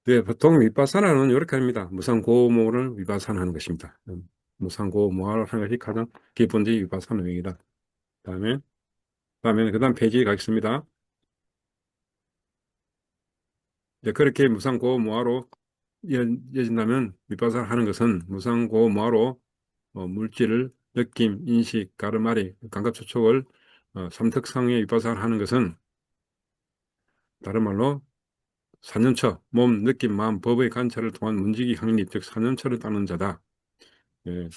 네, 보통 위파사나는 이렇게 합니다. 무상고모를 위파사나하는 것입니다. 무상고모를 하는 것이 가장 기본적인 위파사나입니다. 그다음 페이지 가겠습니다. 이제 그렇게 무상고모하로 이어진다면 위파사나 하는 것은 무상고모하로 물질을 느낌, 인식, 가르마리, 감각초촉을 삼특상의 위파사나 하는 것은 다른 말로 사년처, 몸, 느낌, 마음, 법의 관찰을 통한 문지기 확립, 즉 사년처를 따는 자다. 예,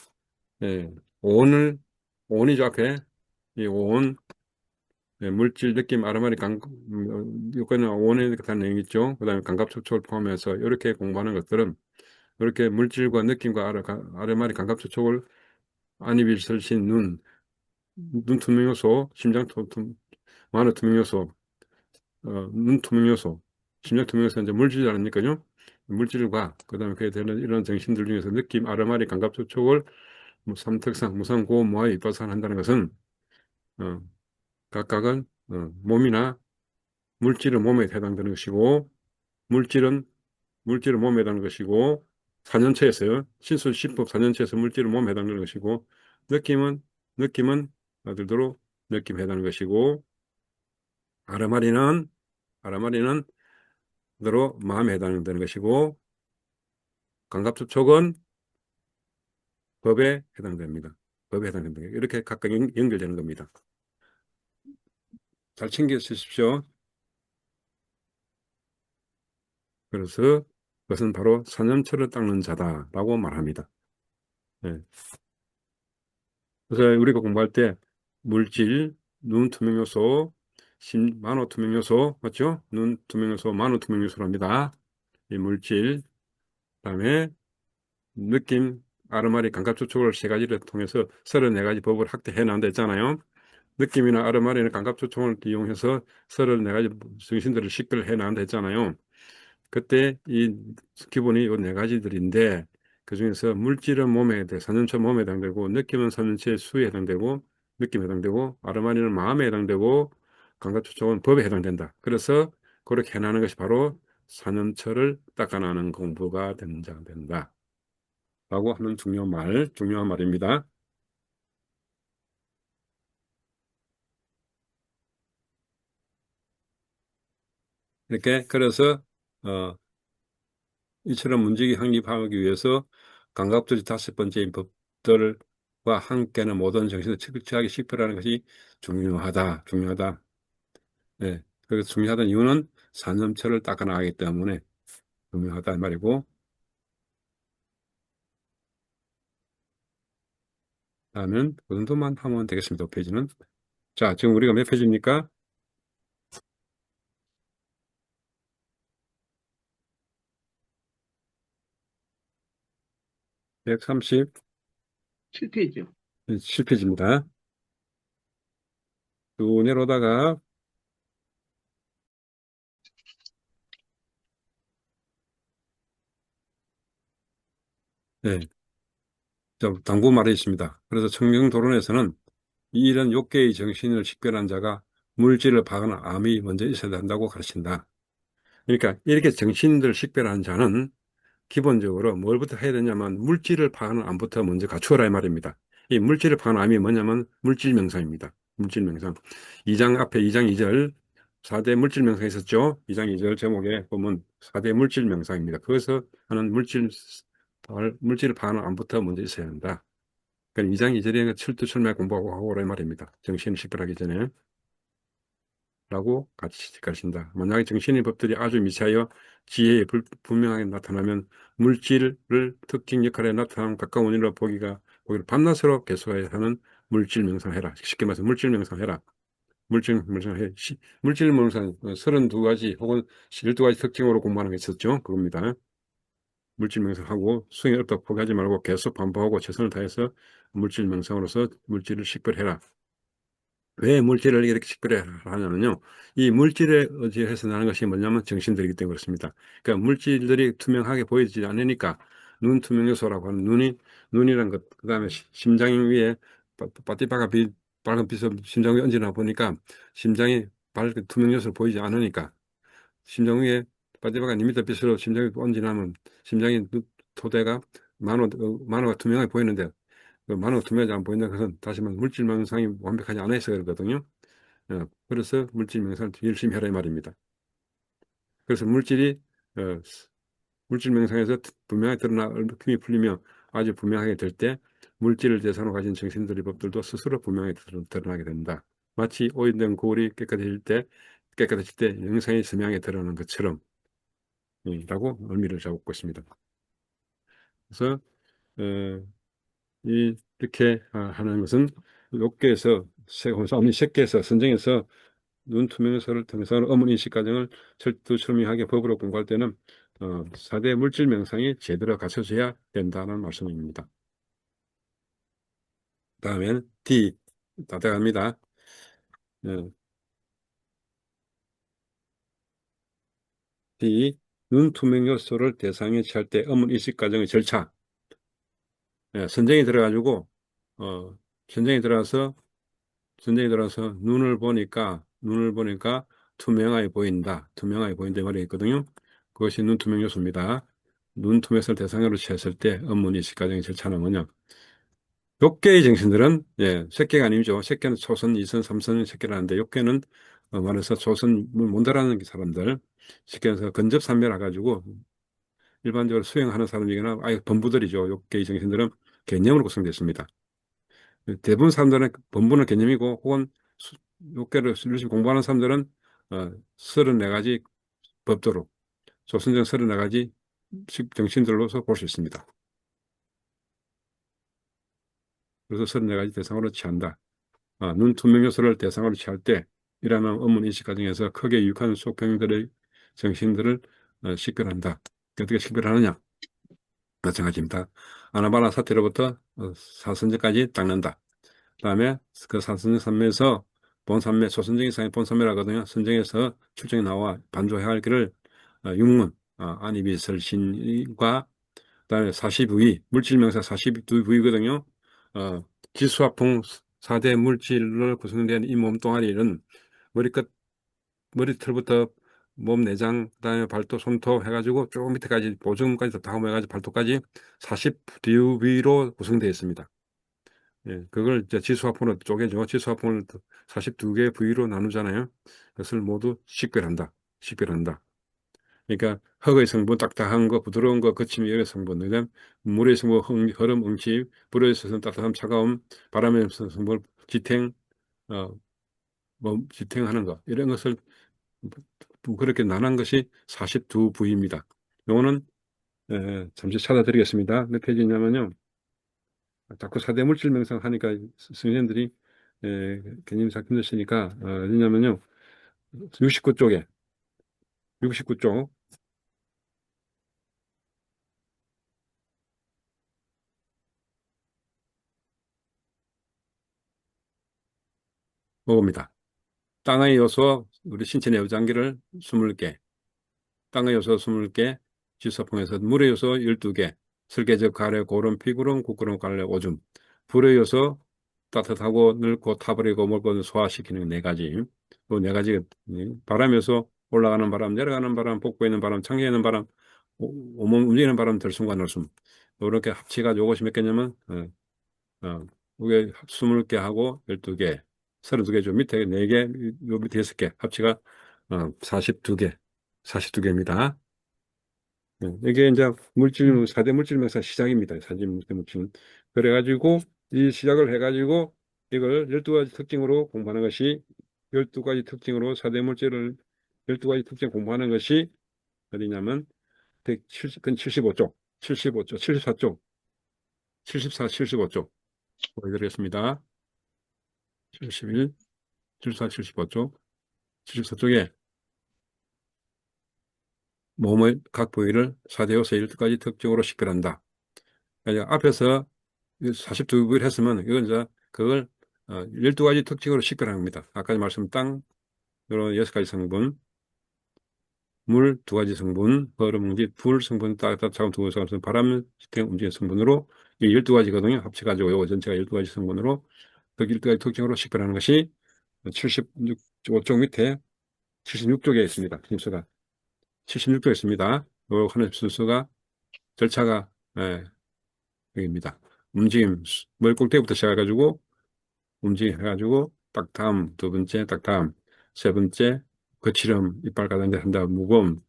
예. 오온이죠, 앞에. 이 오온, 물질, 느낌, 아르마리, 요거는 오온에 대한 내용이 있죠. 그 다음에 감각초촉을 포함해서 이렇게 공부하는 것들은 이렇게 물질과 느낌과 아르마리, 감각초촉을 안입일설신 눈 투명 요소, 심장 만화 투명 요소, 눈 투명 요소, 심장 투명 요소는 이제 물질이 아닙니까요? 물질과 그다음에 그에 되는 이런 정신들 중에서 느낌, 아르마리, 감각초촉을 삼특상, 무상고, 모하에 입바산한다는 것은 각각은 몸이나 물질은 몸에 해당되는 것이고 물질은 몸에 해당하는 것이고 사년체에서요. 신술시법 사년체에서 물질은 몸에 해당되는 것이고 느낌은 나들도록 느낌에 해당하는 것이고 아르마리는 그대로 마음에 해당되는 것이고 감각초촉은 법에 해당됩니다. 법에 해당됩니다. 이렇게 각각 연결되는 겁니다. 잘 챙겨 주십시오. 그래서 그것은 바로 사념처를 닦는 자다라고 말합니다. 예. 그래서 우리가 공부할 때 물질, 눈 투명 요소, 만호 투명 요소, 맞죠? 눈 투명 요소, 만호 투명 요소로 합니다. 이 물질, 그다음에 느낌, 아르마리, 감각 추측을 세 가지를 통해서 34가지 법을 확대해 나온다 했잖아요. 느낌이나 아르마리나 감각 추측을 이용해서 34가지 정신들을 식별해 나온다 했잖아요. 그때 이 기본이 요 네 가지들인데 그 중에서 물질은 몸에 해당, 산전체 몸에 해당되고 느낌은 산전체 수에 해당되고 느낌에 해당되고 아르마니는 마음에 해당되고 감각 추측은 법에 해당된다. 그래서 그렇게 해나가는 것이 바로 산전체를 닦아나는 공부가 된다. 라고 하는 중요한 말입니다. 이렇게 그래서 어, 이처럼 문제기 확립하기 위해서 감각들이 다섯 번째인 법들과 함께는 모든 정신을 철저하게 식별하는 것이 중요하다. 네. 그래서 중요하다는 이유는 산염체를 닦아나가기 때문에 중요하다 말이고, 다음은 그 정도만 하면 되겠습니다. 5페이지는. 자, 지금 우리가 몇 페이지입니까? 137페이지입니다. 7페이지요. 쭉 내려오다가, 네, 좀 당부 말이 있습니다. 그래서 청정도론에서는 이런 욕계의 정신을 식별한 자가 물질을 파거나 암이 먼저 있어야 한다고 가르친다. 그러니까 이렇게 정신들을 식별한 자는 기본적으로 뭘부터 해야 되냐면 물질을 파는 암부터 먼저 갖추어라 이 말입니다. 이 물질을 파는 암이 뭐냐면 물질명상입니다. 물질명상. 2장 앞에 2장 2절 4대 물질명상 있었죠. 2장 2절 제목에 보면 4대 물질명상입니다. 거기서 하는 물질을 파는 암부터 먼저 있어야 한다. 그러니까 2장 2절에 철두철미하게 공부하고 하고 이 말입니다. 정신을 식별하기 전에. 라고 같이 가르친다. 만약에 정신의 법들이 아주 미차하여 지혜에 분명하게 나타나면 물질을 특징 역할에 나타나는 가까운 원인으로 보기를 밤낮으로 계속해야 하는 물질 명상해라. 쉽게 말해서 물질 명상해라. 물질 명상 32가지 혹은 12가지 특징으로 공부하는 게 있었죠. 그겁니다. 물질 명상하고 수행이 어렵다고 포기하지 말고 계속 반복하고 최선을 다해서 물질 명상으로서 물질을 식별해라. 왜 물질을 이렇게 식별해 하냐면요. 이 물질에 의지해서 나는 것이 뭐냐면 정신들이기 때문에 그렇습니다. 그러니까 물질들이 투명하게 보이지 않으니까 눈 투명 요소라고 하는 눈이란 것, 그 다음에 심장 위에 빠띠바가 빨간 빛을 심장 위에 얹어놔 보니까 심장이 밝은 투명 요소를 보이지 않으니까 심장 위에 빠띠바가 2m 빛으로 심장에 얹어놓으면 심장이 토대가 만호가 투명하게 보이는데 그 만원 투명하지 않아 보인다. 그것은 다시 말해 물질 명상이 완벽하지 않아 있어 그러거든요. 그래서 물질 명상을 열심히 하라 이 말입니다. 그래서 어, 물질 명상에서 분명하게 드러나 힘이 풀리며 아주 분명하게 될 때 물질을 대상으로 가진 정신들의 법들도 스스로 분명하게 드러나게 된다. 마치 오염된 거울이 깨끗해질 때 영상이 선명하게 드러나는 것처럼 라고 의미를 잡고 있습니다. 그래서 어, 이렇게 하는 것은 욕계에서 새끼에서 선정에서 눈 투명서를 통해서 어문 인식 과정을 철두철미하게 법으로 공부할 때는 4대 물질 명상이 제대로 갖춰져야 된다는 말씀입니다. 다음에는 D 다 돼갑니다. 어, D 눈 투명 요소를 대상에 취할 때 어문 인식 과정의 절차. 선정이 들어가지고 어, 선정이 들어가서 눈을 보니까 투명하게 보인다 말이 있거든요. 그것이 눈 투명 요소입니다. 눈 투명성을 대상으로 취했을 때 업무 인식 과정의 절차는 뭐냐? 욕계의 정신들은 색계가 아니죠. 색계는 초선, 이선, 삼선 색계라는데 욕계는 말해서 초선 못 알아듣는 사람들, 쉽게 해서 근접산멸해 가지고 일반적으로 수행하는 사람이거나 아예 범부들이죠. 욕계의 정신들은 개념으로 구성되어 있습니다. 대부분 사람들은 본부는 개념이고 혹은 욕계를 열심히 공부하는 사람들은 34가지 법도로 조선정 34가지 정신들로서 볼 수 있습니다. 그래서 34가지 대상으로 취한다. 눈 투명 요소를 대상으로 취할 때 일어나는 업무 인식 과정에서 크게 유익한 속병들의 정신들을 식별한다. 어떻게 식별하느냐? 마찬가지입니다. 아나바나 사태로부터 사선제까지 닦는다. 그다음에 그 사선제 산매에서 본산매, 초선적 이상의 본산매라거든요. 선정에서 출정이 나와 반조해야 할 길을 육문, 안이비설신과 그다음에 42위, 물질명사 42부위거든요. 지수화풍 4대 물질로 구성된 이 몸뚱아리는 머리끝, 머리털부터 몸 내장, 그다음에 발도, 손톱 해가지고 쭉 밑에까지 보증까지 다 해가지고 발톱까지 42부위로 구성되어 있습니다. 예, 그걸 이제 지수화풍으로 쪼개죠. 지수화풍을 42개의 부위로 나누잖아요. 그것을 모두 식별한다. 식별한다. 그러니까 흙의 성분, 딱딱한 거, 부드러운 거, 거침이 여러 성분, 그다음 물의 성분, 흐름, 응집, 불에 있어서는 따뜻함, 차가움, 바람에 있어서 성분, 지탱, 어, 지탱하는 거 이런 것을 그렇게 나눈 것이 42부위입니다. 요거는 잠시 찾아드리겠습니다. 몇 페이지냐면요. 자꾸 4대 물질 명상 하니까 선생님들이 개념이 잘 힘드시니까 어디냐면요. 69쪽에 69쪽 먹습니다. 땅의 요소, 우리 신체 내부장기를 20개, 땅의 요소 20개, 지수화풍에서 물의 요소 12개, 설계적 가래, 고름, 피구름, 국구름, 갈래, 오줌, 불의 요소 따뜻하고 늙고 타버리고 먹고 소화시키는 네 가지. 그 네 가지, 바람 요소 올라가는 바람, 내려가는 바람, 복부에 있는 바람, 창에 있는 바람, 온몸 움직이는 바람, 들숨과 날숨. 이렇게 합치가 요것이 몇 개냐면, 이게 20개 하고 12개, 32개죠. 밑에 4개, 요 밑에 6개, 합치가 42개, 42개입니다. 이게 이제 물질, 4대 물질 명사 시작입니다. 4대 물질. 그래가지고, 이 시작을 해가지고, 이걸 12가지 특징으로 공부하는 것이, 12가지 특징으로 4대 물질을 12가지 특징 공부하는 것이 어디냐면, 75쪽, 75쪽, 74쪽, 74, 75쪽 보여드리겠습니다. 71, 74, 75쪽, 74쪽에 몸의 각 부위를 4대 요소 12가지 특징으로 식별한다. 그러니까 앞에서 42부위를 했으면 이건 이제 그걸 12가지 특징으로 식별한 겁니다. 아까 말씀 땅, 이런 6가지 성분, 물 2가지 성분, 얼음, 응지, 불 성분, 따뜻한 차가운 2가지 성분, 바람, 시스템, 움직이는 성분으로 이 12가지거든요. 합쳐가지고 이거 전체가 12가지 성분으로 그 12가지 특징으로 식별하는 것이 76쪽 밑에 76쪽에 있습니다. 순서가 76쪽에 있습니다. 요 하는 순서가 절차가 여기입니다. 움직임, 머리 꼭대기부터 시작해가지고 움직여가지고 딱 다음, 두 번째, 딱 다음, 세 번째, 거칠음, 이빨 가다앉아 한다, 무거움,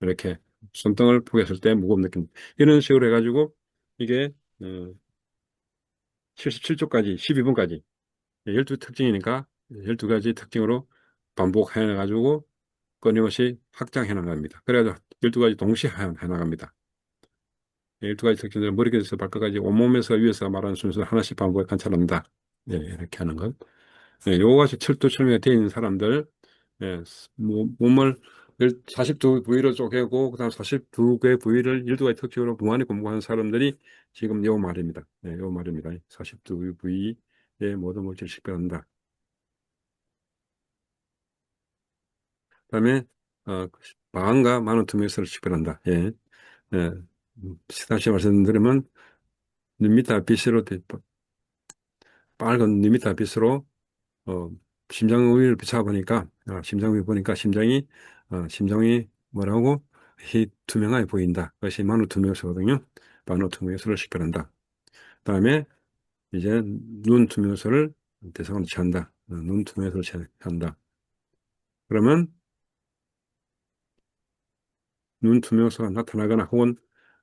이렇게 손등을 포개했을 때 무거움 느낌. 이런 식으로 해가지고 이게 77쪽까지, 12분까지 12 특징이니까 12가지 특징으로 반복해가지고 끊임없이 확장해 나갑니다. 그래가지고 12가지 동시에 해 나갑니다. 12가지 특징을 머리끝에서 발끝까지 온몸에서 위에서 말하는 순서를 하나씩 반복해 관찰한다. 이렇게 하는 것. 요것이 철두철미가 되어 있는 사람들, 몸을 42부위로 쪼개고, 그 다음 42개 부위를 12가지 특징으로 무한히 공부하는 사람들이 지금 요 말입니다. 요 말입니다. 42부위의 모든 물질을 식별한다. 그 다음에, 방안과 만원투명성을 식별한다. 예. 다시 말씀드리면, 눈밑 빛으로, 빨간 눈밑 빛으로 어, 심장의 비춰보니까, 심장위 보니까 심장이 뭐라고? 투명하게 보인다. 그것이 만호투명요소거든요. 만호투명요소를 식별한다. 그 다음에 이제 눈 투명요소를 대상으로 취한다. 눈 투명요소를 취한다. 그러면 눈 투명요소가 나타나거나 혹은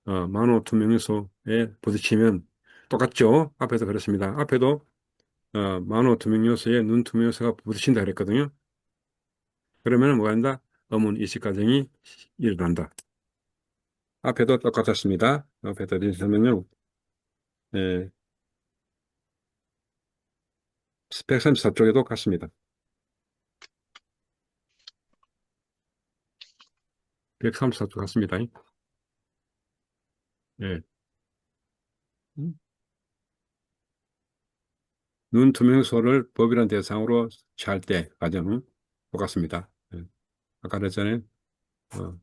만호투명요소에 부딪히면 똑같죠? 앞에도 그렇습니다. 앞에도 만호투명요소에 눈 투명요소가 부딪힌다 그랬거든요. 그러면 뭐가 된다? 어문 이식 과정이 일어난다. 앞에도 똑같았습니다. 앞에도 이렇게 하면요. 예, 134쪽에도 같습니다. 134쪽 같습니다. 예. 눈 투명소를 법이란 대상으로 취할 때 과정은 똑같습니다. 예. 아까 그랬잖아요. 어,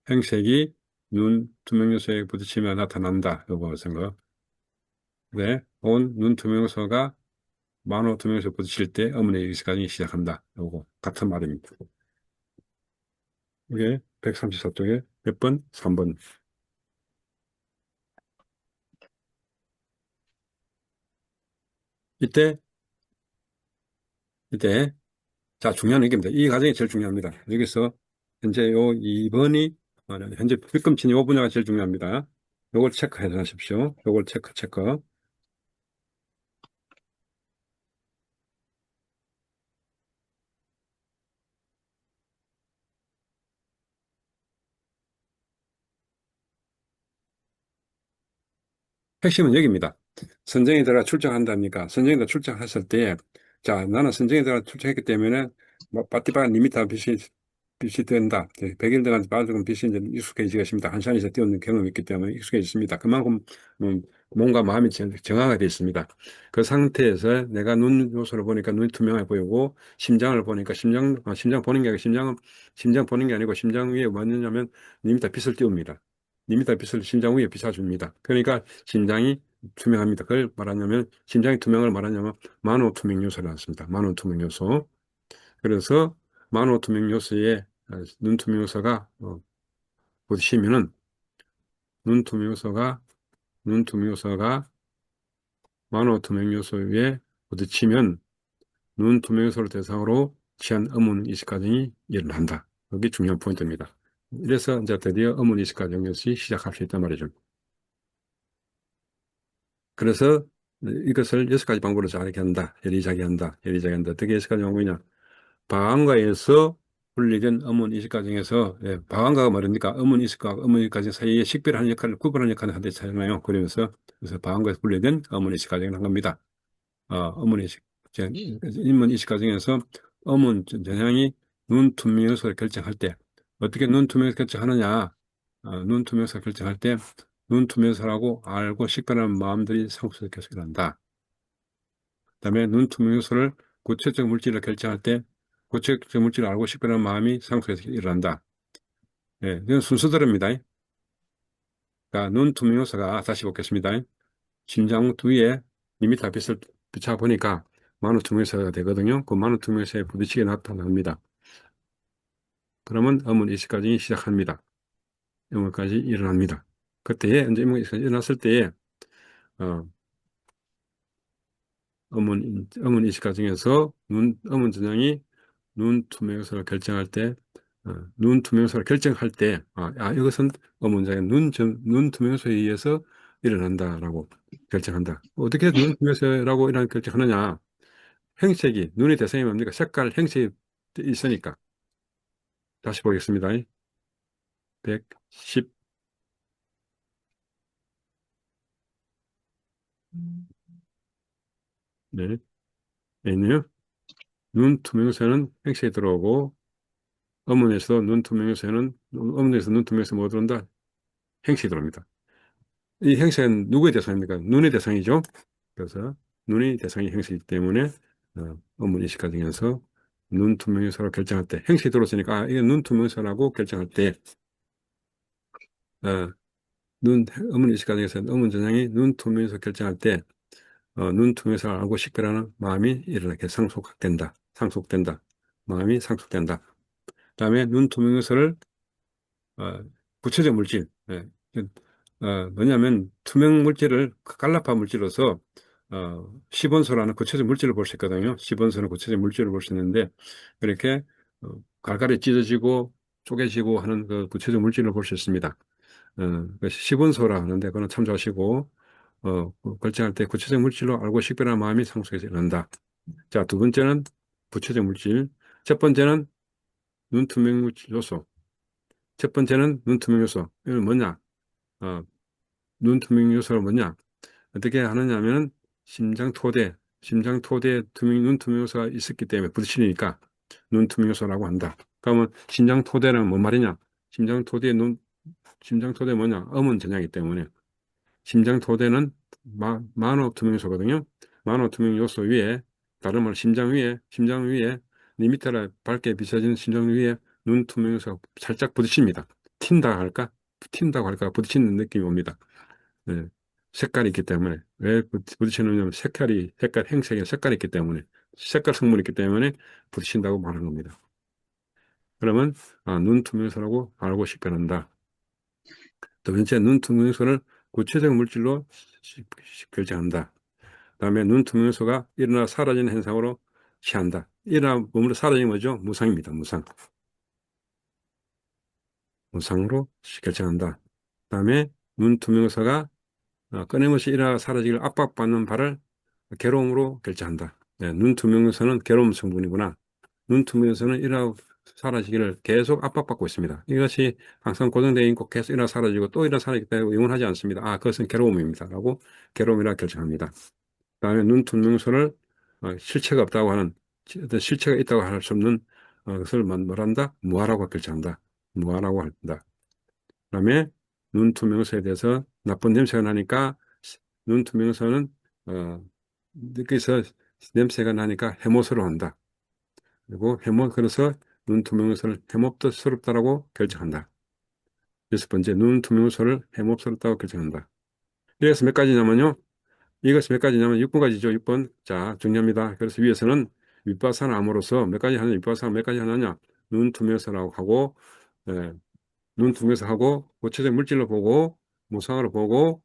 행색이 눈 투명요소에 부딪히며 나타난다. 요거 생각. 네. 온 눈 투명소가 만호 투명소에 부딪힐 때 어머니 의식까지 시작한다. 요거 같은 말입니다. 이게 134쪽에 몇 번? 3번. 이때, 이때, 자, 중요한 얘기입니다. 이 과정이 제일 중요합니다. 여기서 현재 요 2번이, 현재 빗금친 요 분야가 제일 중요합니다. 요걸 체크해 하십시오. 요걸 체크. 핵심은 여기입니다. 선정이 들어가 출정한답니까? 선정이 들어가 출정했을 때, 자, 나는 선정이 들어가 출정했기 때문에, 뭐, 빠띠바 리미터 빛이 된다. 100일 동안 빠르건 빛이 이제 익숙해지겠습니다. 한 시간에서 뛰어오는 경험이 있기 때문에 익숙해졌습니다. 그만큼, 몸과 마음이 정화가 되어 있습니다. 그 상태에서 내가 눈 요소를 보니까 눈이 투명해 보이고, 심장을 보니까 심장 보는 게 아니고, 심장 보는 게 아니고, 심장 위에 뭐냐면, 리미터 빛을 띄웁니다. 리미터 빛을 심장 위에 비춰줍니다. 그러니까 심장이 투명합니다. 그걸 말하냐면 심장이 투명을 말하냐면 만호투명 요소를 낳습니다. 만호투명 요소. 그래서 만호투명 요소에 눈투명 요소가 부딪히면은 눈투명 요소가 눈투명 요소가 만호투명 요소 위에 부딪히면 눈투명 요소를 대상으로 취한 어문 이식 과정이 일어난다. 여기 중요한 포인트입니다. 이래서 이제 드디어 어문 이식 과정이 시작할 수 있단 말이죠. 그래서 이것을 6가지 방법으로 자기하게 한다. 예리자기 한다. 예리자기 한다. 어떻게 6가지 방법이냐. 방언가에서 분리된 어문 이식 과정에서, 방언가가 말입니까? 어문 이식과 어문 이식 과정 사이에 식별하는 역할을, 구분하는 역할을 하는데 있잖아요. 그래서 방언가에서 분리된 어문 이식 과정을 한 겁니다. 어문 이식, 인문 이식 과정에서 어문 전향이 눈 투명소를 결정할 때, 어떻게 눈 투명소 결정하느냐? 눈 투명소 결정할 때, 눈 투명소라고 알고 식별하는 마음들이 상속에서 결정한다. 그다음에 눈 투명소를 구체적 물질을 결정할 때, 구체적 물질을 알고 식별하는 마음이 상속에서 일어난다. 예, 이건 순서대로입니다. 그러니까 눈 투명소가, 다시 보겠습니다. 심장 뒤에 리미터 빛을 비춰보니까 만호투명소가 되거든요. 그 만호투명소에 부딪히게 나타납니다. 그러면 어문 이식 과정이 시작합니다. 영문까지 일어납니다. 그때에, 이제 어문 이식이 일어났을 때에, 어, 어문 이식 과정에서 어문 전형이 눈 투명소를 결정할 때, 눈 투명소를 결정할 때, 이것은 어문장의 눈 투명소에 의해서 일어난다라고 결정한다. 어떻게 눈 투명소라고 이런 결정하느냐? 행색이, 눈의 대상이 뭡니까? 색깔, 행색이 있으니까. 다시 보겠습니다. 110, 네. N이요. 눈 투명소는 행색이 들어오고, 어문에서 눈 투명소 뭐 들어온다? 행색이 들어옵니다. 이 행색은 누구의 대상입니까? 눈의 대상이죠. 그래서 눈의 대상이 행색이기 때문에 어문 이식 과정에서 눈 투명소로 결정할 때 행색이 들어왔으니까 이게 눈 투명소라고 결정할 때 어, 어문 이식 과정에서 어문 전형이 눈 투명소 결정할 때 눈 투명소를 알고 식별하는 마음이 이렇게 상속된다. 마음이 상속된다. 그다음에 눈 투명소를 구체적 물질, 뭐냐면 투명 물질을 깔라파 물질로서 시본소라는 구체적 물질을 볼 수 있거든요. 시본소는 구체적 물질을 볼 수 있는데 그렇게 갈갈이 찢어지고 쪼개지고 하는 그 구체적 물질을 볼 수 있습니다. 시본소라 하는데 그거는 참조하시고 결정할 때 구체적 물질로 알고 식별하는 마음이 상속에서 일어난다. 자, 두 번째는 부체적 물질. 첫 번째는 눈투명 물질 요소. 첫 번째는 눈투명 요소. 이건 뭐냐? 눈 투명 요소가 뭐냐? 어떻게 하느냐 하면 심장 토대, 심장 토대에 눈 투명 요소가 있었기 때문에 부딪히니까 눈 투명 요소라고 한다. 그러면 심장 토대는 뭔 말이냐? 심장 토대 뭐냐? 음은 전야이기 때문에 심장 토대는 만호 투명 요소거든요. 만호 투명 요소 위에, 다른 말로 심장 위에 2m를 밝게 비춰진 심장 위에 눈 투명 요소가 살짝 부딪힙니다. 튄다고 할까? 부딪히는 느낌이 옵니다. 네. 색깔이 있기 때문에. 왜 부딪히느냐면 행색의 색깔이 있기 때문에, 색깔 성분이 있기 때문에 부딪힌다고 말하는 겁니다. 그러면 눈 투명소라고 알고 싶게한다. 두 번째, 눈 투명소를 구체적 물질로 결정한다. 그다음에 눈 투명소가 일어나 사라지는 현상으로 취한다. 일어나 몸으로 사라지는 뭐죠? 무상입니다. 무상으로 결정한다. 그다음에 눈 투명소가 끊임없이 일어나 사라지기를 압박받는 바를 괴로움으로 결정한다. 네, 눈 투명성은 괴로움 성분이구나. 눈 투명성은 일어나 사라지기를 계속 압박받고 있습니다. 이것이 항상 고정되어 있고 계속 일어나 사라지고 또 일어나 사라지기 때문에 영원하지 않습니다. 그것은 괴로움입니다. 라고 괴로움이라 결정합니다. 그다음에 눈 투명성을 실체가 없다고 하는, 어떤 실체가 있다고 할 수 없는 것을 뭐란다? 무아라고 결정한다. 무아라고 한다. 그다음에 눈 투명성에 대해서 나쁜 냄새가 나니까 눈 투명성은 느껴서 냄새가 나니까 해모스러워한다. 그리고 그래서 눈 투명성을 해롭스럽다라고 결정한다. 여섯 번째, 눈 투명성을 해롭스럽다고 결정한다. 이래서 몇 가지냐면요. 이것이 몇 가지냐면 6번까지죠. 6번. 자, 중요합니다. 그래서 위에서는 윗바산 암으로서 몇 가지 하느냐, 윗바산 몇 가지 하느냐, 눈 투명성이라고 하고, 예, 눈 투명성 하고, 구체적 물질로 보고, 무상으로 보고,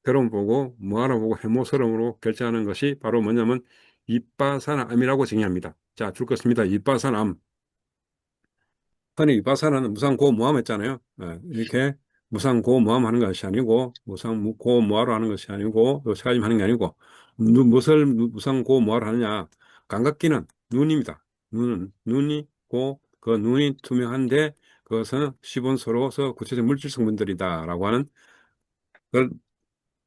괴로움 보고, 무한으로 보고, 해모스러움으로 결정하는 것이 바로 뭐냐면, 윗바산암이라고 정의합니다. 자, 줄 것입니다. 윗바산암. 흔히 윗바산암은 무상고무암 했잖아요. 이렇게 무상고무암 하는 것이 아니고, 무상고무화로 하는 것이 아니고, 요 세 가지 하는 게 아니고, 무엇을 무상고무화로 하느냐. 감각기는 눈입니다. 눈이 그 눈이 투명한데, 그것은 시본서로서 구체적 물질 성분들이다라고 하는 걸,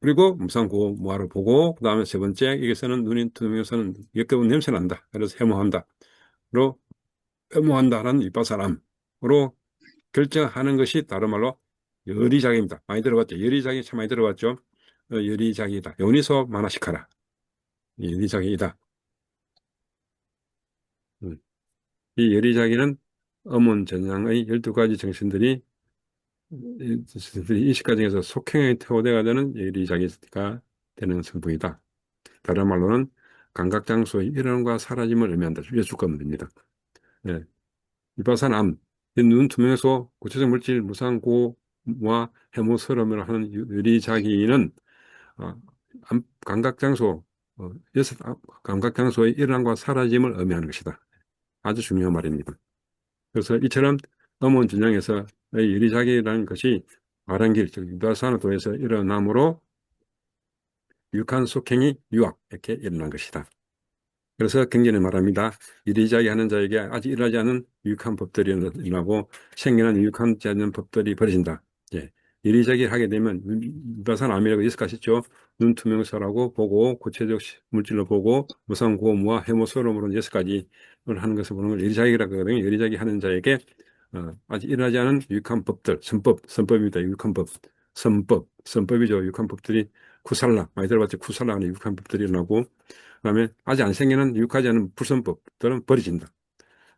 그리고 무상고무화를 보고, 그 다음에 세 번째, 여기서는 눈이 투명해서는 역겨운 냄새 난다. 그래서 해모한다.로 해모한다는 윗바산암으로 결정하는 것이 다른 말로 열이작입니다. 많이 들어봤죠? 열이작이 참 많이 들어봤죠? 열이작이다. 요니소 마나시카라. 열이작이다. 이 열이작이는 음운 전향의 12가지 정신들이 인식 과정에서 속행의 토대가 되는 열이작이가 되는 성분이다. 다른 말로는 감각장소의 일어남과 사라짐을 의미한다. 위에 쭉 가면 됩니다. 네. 이바산암, 눈 투명해서 구체적 물질 무상고와 해모스러움을 하는 유리자기는 감각장소, 감각장소의 일어남과 사라짐을 의미하는 것이다. 아주 중요한 말입니다. 그래서 이처럼 음원 진영에서의 유리자기라는 것이 발행길, 즉 유다산을 통해서 일어남으로 유익한 속행이 유학, 이렇게 일어난 것이다. 그래서 경전에 말합니다. 이리저리 하는 자에게 아직 일어나지 않은 유익한 법들이 일어나고 생겨난 유익하지 않는 법들이 벌어진다. 예. 이리저리 하게 되면 유바산암이라고 예습하셨죠. 눈투명사라고 보고 구체적 물질로 보고 무상고무와 해모소름으로 6가지를 하는 것을 보는 걸 이리저리라고 하거든요. 이리저리 하는 자에게 아직 일어나지 않은 유익한 법들, 선법입니다. 유익한 법, 선법이죠. 유익한 법들이 쿠살라, 많이 들어봤죠. 쿠살라 하는 유익한 법들이 일어나고 그다음에 아직 안 생기는 유익하지 않은 불선법들은 버려진다.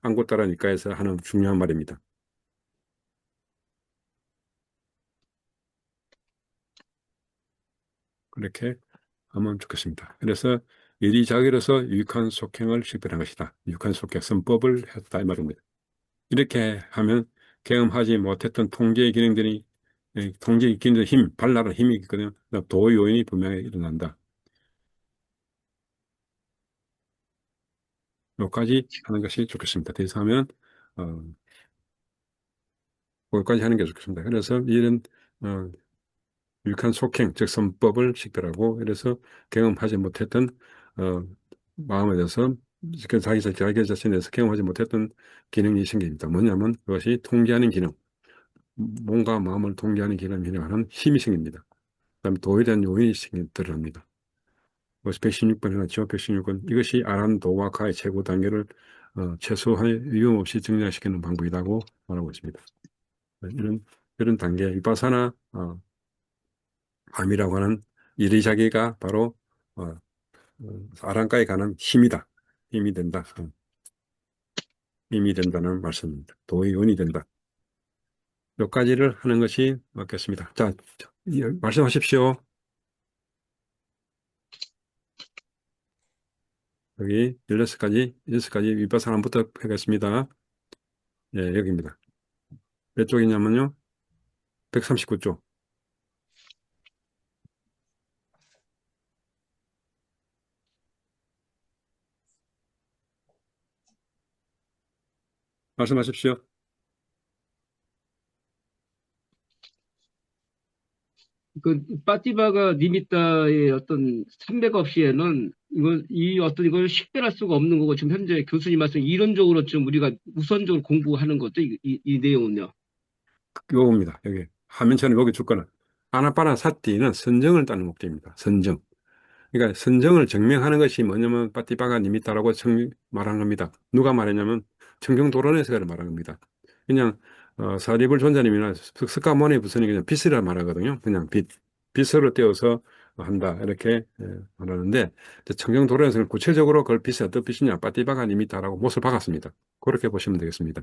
안고 따라 니까에서 하는 중요한 말입니다. 그렇게 하면 좋겠습니다. 그래서 이리저리로서 유익한 속행을 식별한 것이다. 유익한 속행, 선법을 했다 이 말입니다. 이렇게 하면 경험하지 못했던 통제의 기능들이 통제의 기능들 발랄한 힘이 있거든요. 도 요인이 분명히 일어난다. 여기까지 하는 것이 좋겠습니다. 대해서 하면 거기까지 하는 게 좋겠습니다. 그래서 이런 유익한 속행, 즉 선법을 식별하고 이래서 경험하지 못했던 마음에 대해서 자기 자신에서 경험하지 못했던 기능이 생깁니다. 뭐냐면 그것이 통제하는 기능, 몸과 마음을 통제하는 기능이라는 힘이 생깁니다. 그다음에 도에 대한 요인이 들어갑니다. 그래서 116번 해놨죠. 116번. 이것이 아란도와 가의 최고 단계를 최소한 위험 없이 정리시키는 방법이라고 말하고 있습니다. 이런 단계, 위파사나 암이라고 하는 이리자기가 바로 아란가에 가는 힘이다. 힘이 된다. 힘이 된다는 말씀입니다. 도의원이 된다. 몇 가지를 하는 것이 맞겠습니다. 자, 말씀하십시오. 여기 16가지 위파사나부터 하겠습니다. 예, 여기입니다. 몇 쪽이냐면요. 139쪽. 말씀하십시오. 그 빠띠바가 니미타의 어떤 삼백 없이에는 이걸 식별할 수가 없는 거고 지금 현재 교수님 말씀 이론적으로 좀 우리가 우선적으로 공부하는 것도 이 내용은요. 요겁니다. 여기 화면처럼 여기 줄 거는 아나파나 사티는 선정을 따는 목적입니다. 선정. 그러니까 선정을 증명하는 것이 뭐냐면 빠띠바가 니미타라고 말한 겁니다. 누가 말했냐면 청경도론에서 말한 겁니다. 그냥 사리불 존자님이나 석가모니 부처님이 그냥 빛이라 말하거든요. 그냥 빛으로 떼어서 한다 이렇게 말하는데 청경도론에서는 구체적으로 그걸 빛이 어떤 빛이냐 빠띠바가 니미타라고 못을 박았습니다. 그렇게 보시면 되겠습니다.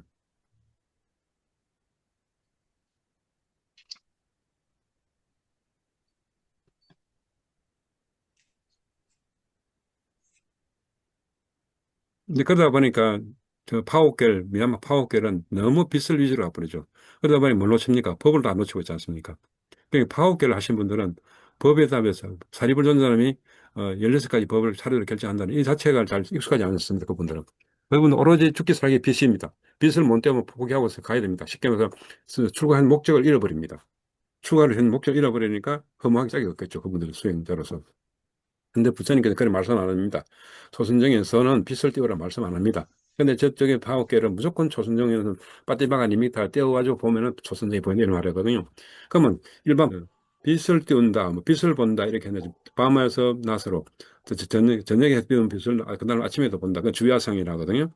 이제 그러다 보니까 미얀마 파워겔은 너무 빛을 위주로 가버리죠. 그러다 보니 뭘 놓칩니까? 법을 다 놓치고 있지 않습니까? 그러니까 파워겔을 하신 분들은 법에 답해서 사리불 존자님이 16가지 법을 차례로 결정한다는 이 자체가 잘 익숙하지 않습니다. 그분들은. 그분은 오로지 죽기 살기 빛입니다. 빛을 못 떼면 포기하고서 가야 됩니다. 쉽게 말해서 출가한 목적을 잃어버립니다. 출가를 한 목적을 잃어버리니까 허무하게 짝이 없겠죠. 그분들의 수행자로서. 근데 부처님께서 그런 말씀 안 합니다. 초순정에서는 빛을 띄우라 말씀 안 합니다. 근데 저쪽에 파워계는 무조건 초순정에는 빠띠바가 니미타 띄워가지고 보면은 초순정이 보이는 이런 말이거든요. 그러면 일반 빛을 띄운다, 뭐 빛을 본다 이렇게 하는데 밤에서 낮으로 저녁에 띄운 빛을 그날 아침에도 본다. 그 주야상이라거든요.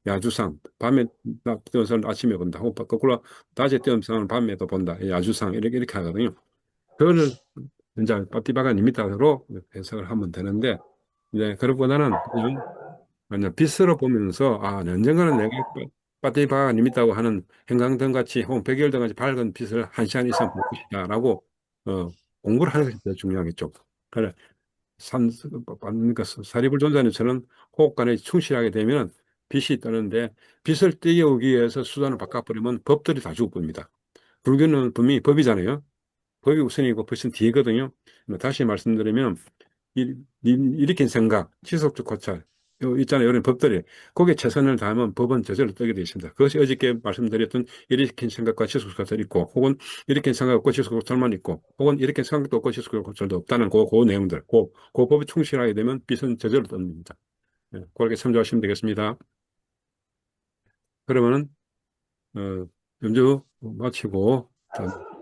야주상 밤에 띄운 것을 아침에 본다. 거꾸로 낮에 띄운 상을 밤에도 본다. 야주상 이렇게 하거든요. 그거를 이제 빠띠바가 니미타로 해석을 하면 되는데, 이제 그것보다는 그냥 빛으로 보면서, 언젠가는 내가 빠띠바가 니미타고 하는 형광등 같이, 혹은 백열등 같이 밝은 빛을 한 시간 이상 볼 것이다라고, 공부를 하는 것이 더 중요하겠죠. 그래, 그러니까 사리불 존자님처럼 호흡관에 충실하게 되면 빛이 뜨는데, 빛을 띄우기 위해서 수단을 바꿔버리면 법들이 다 죽어버립니다. 불교는 분명히 법이잖아요. 법이 우선이고 훨씬 뒤거든요. 다시 말씀드리면 일으킨 생각, 지속적 고찰 있잖아요. 이런 법들이 거기에 최선을 다하면 법은 저절로 뜨게 되어 있습니다. 그것이 어저께 말씀드렸던 일으킨 생각과 지속적 고찰이 있고 혹은 일으킨 생각 없고 지속적 고찰만 있고 혹은 일으킨 생각도 없고 지속적 고찰도 없다는 그 내용들 그 법에 충실하게 되면 빛은 저절로 뜹니다. 그렇게 참조하시면 되겠습니다. 그러면은 연주 마치고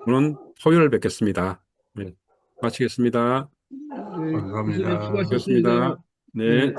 오늘 토요일 뵙겠습니다. 네, 마치겠습니다. 네, 교수님 감사합니다. 수고하셨습니다. 고맙습니다. 네. 네.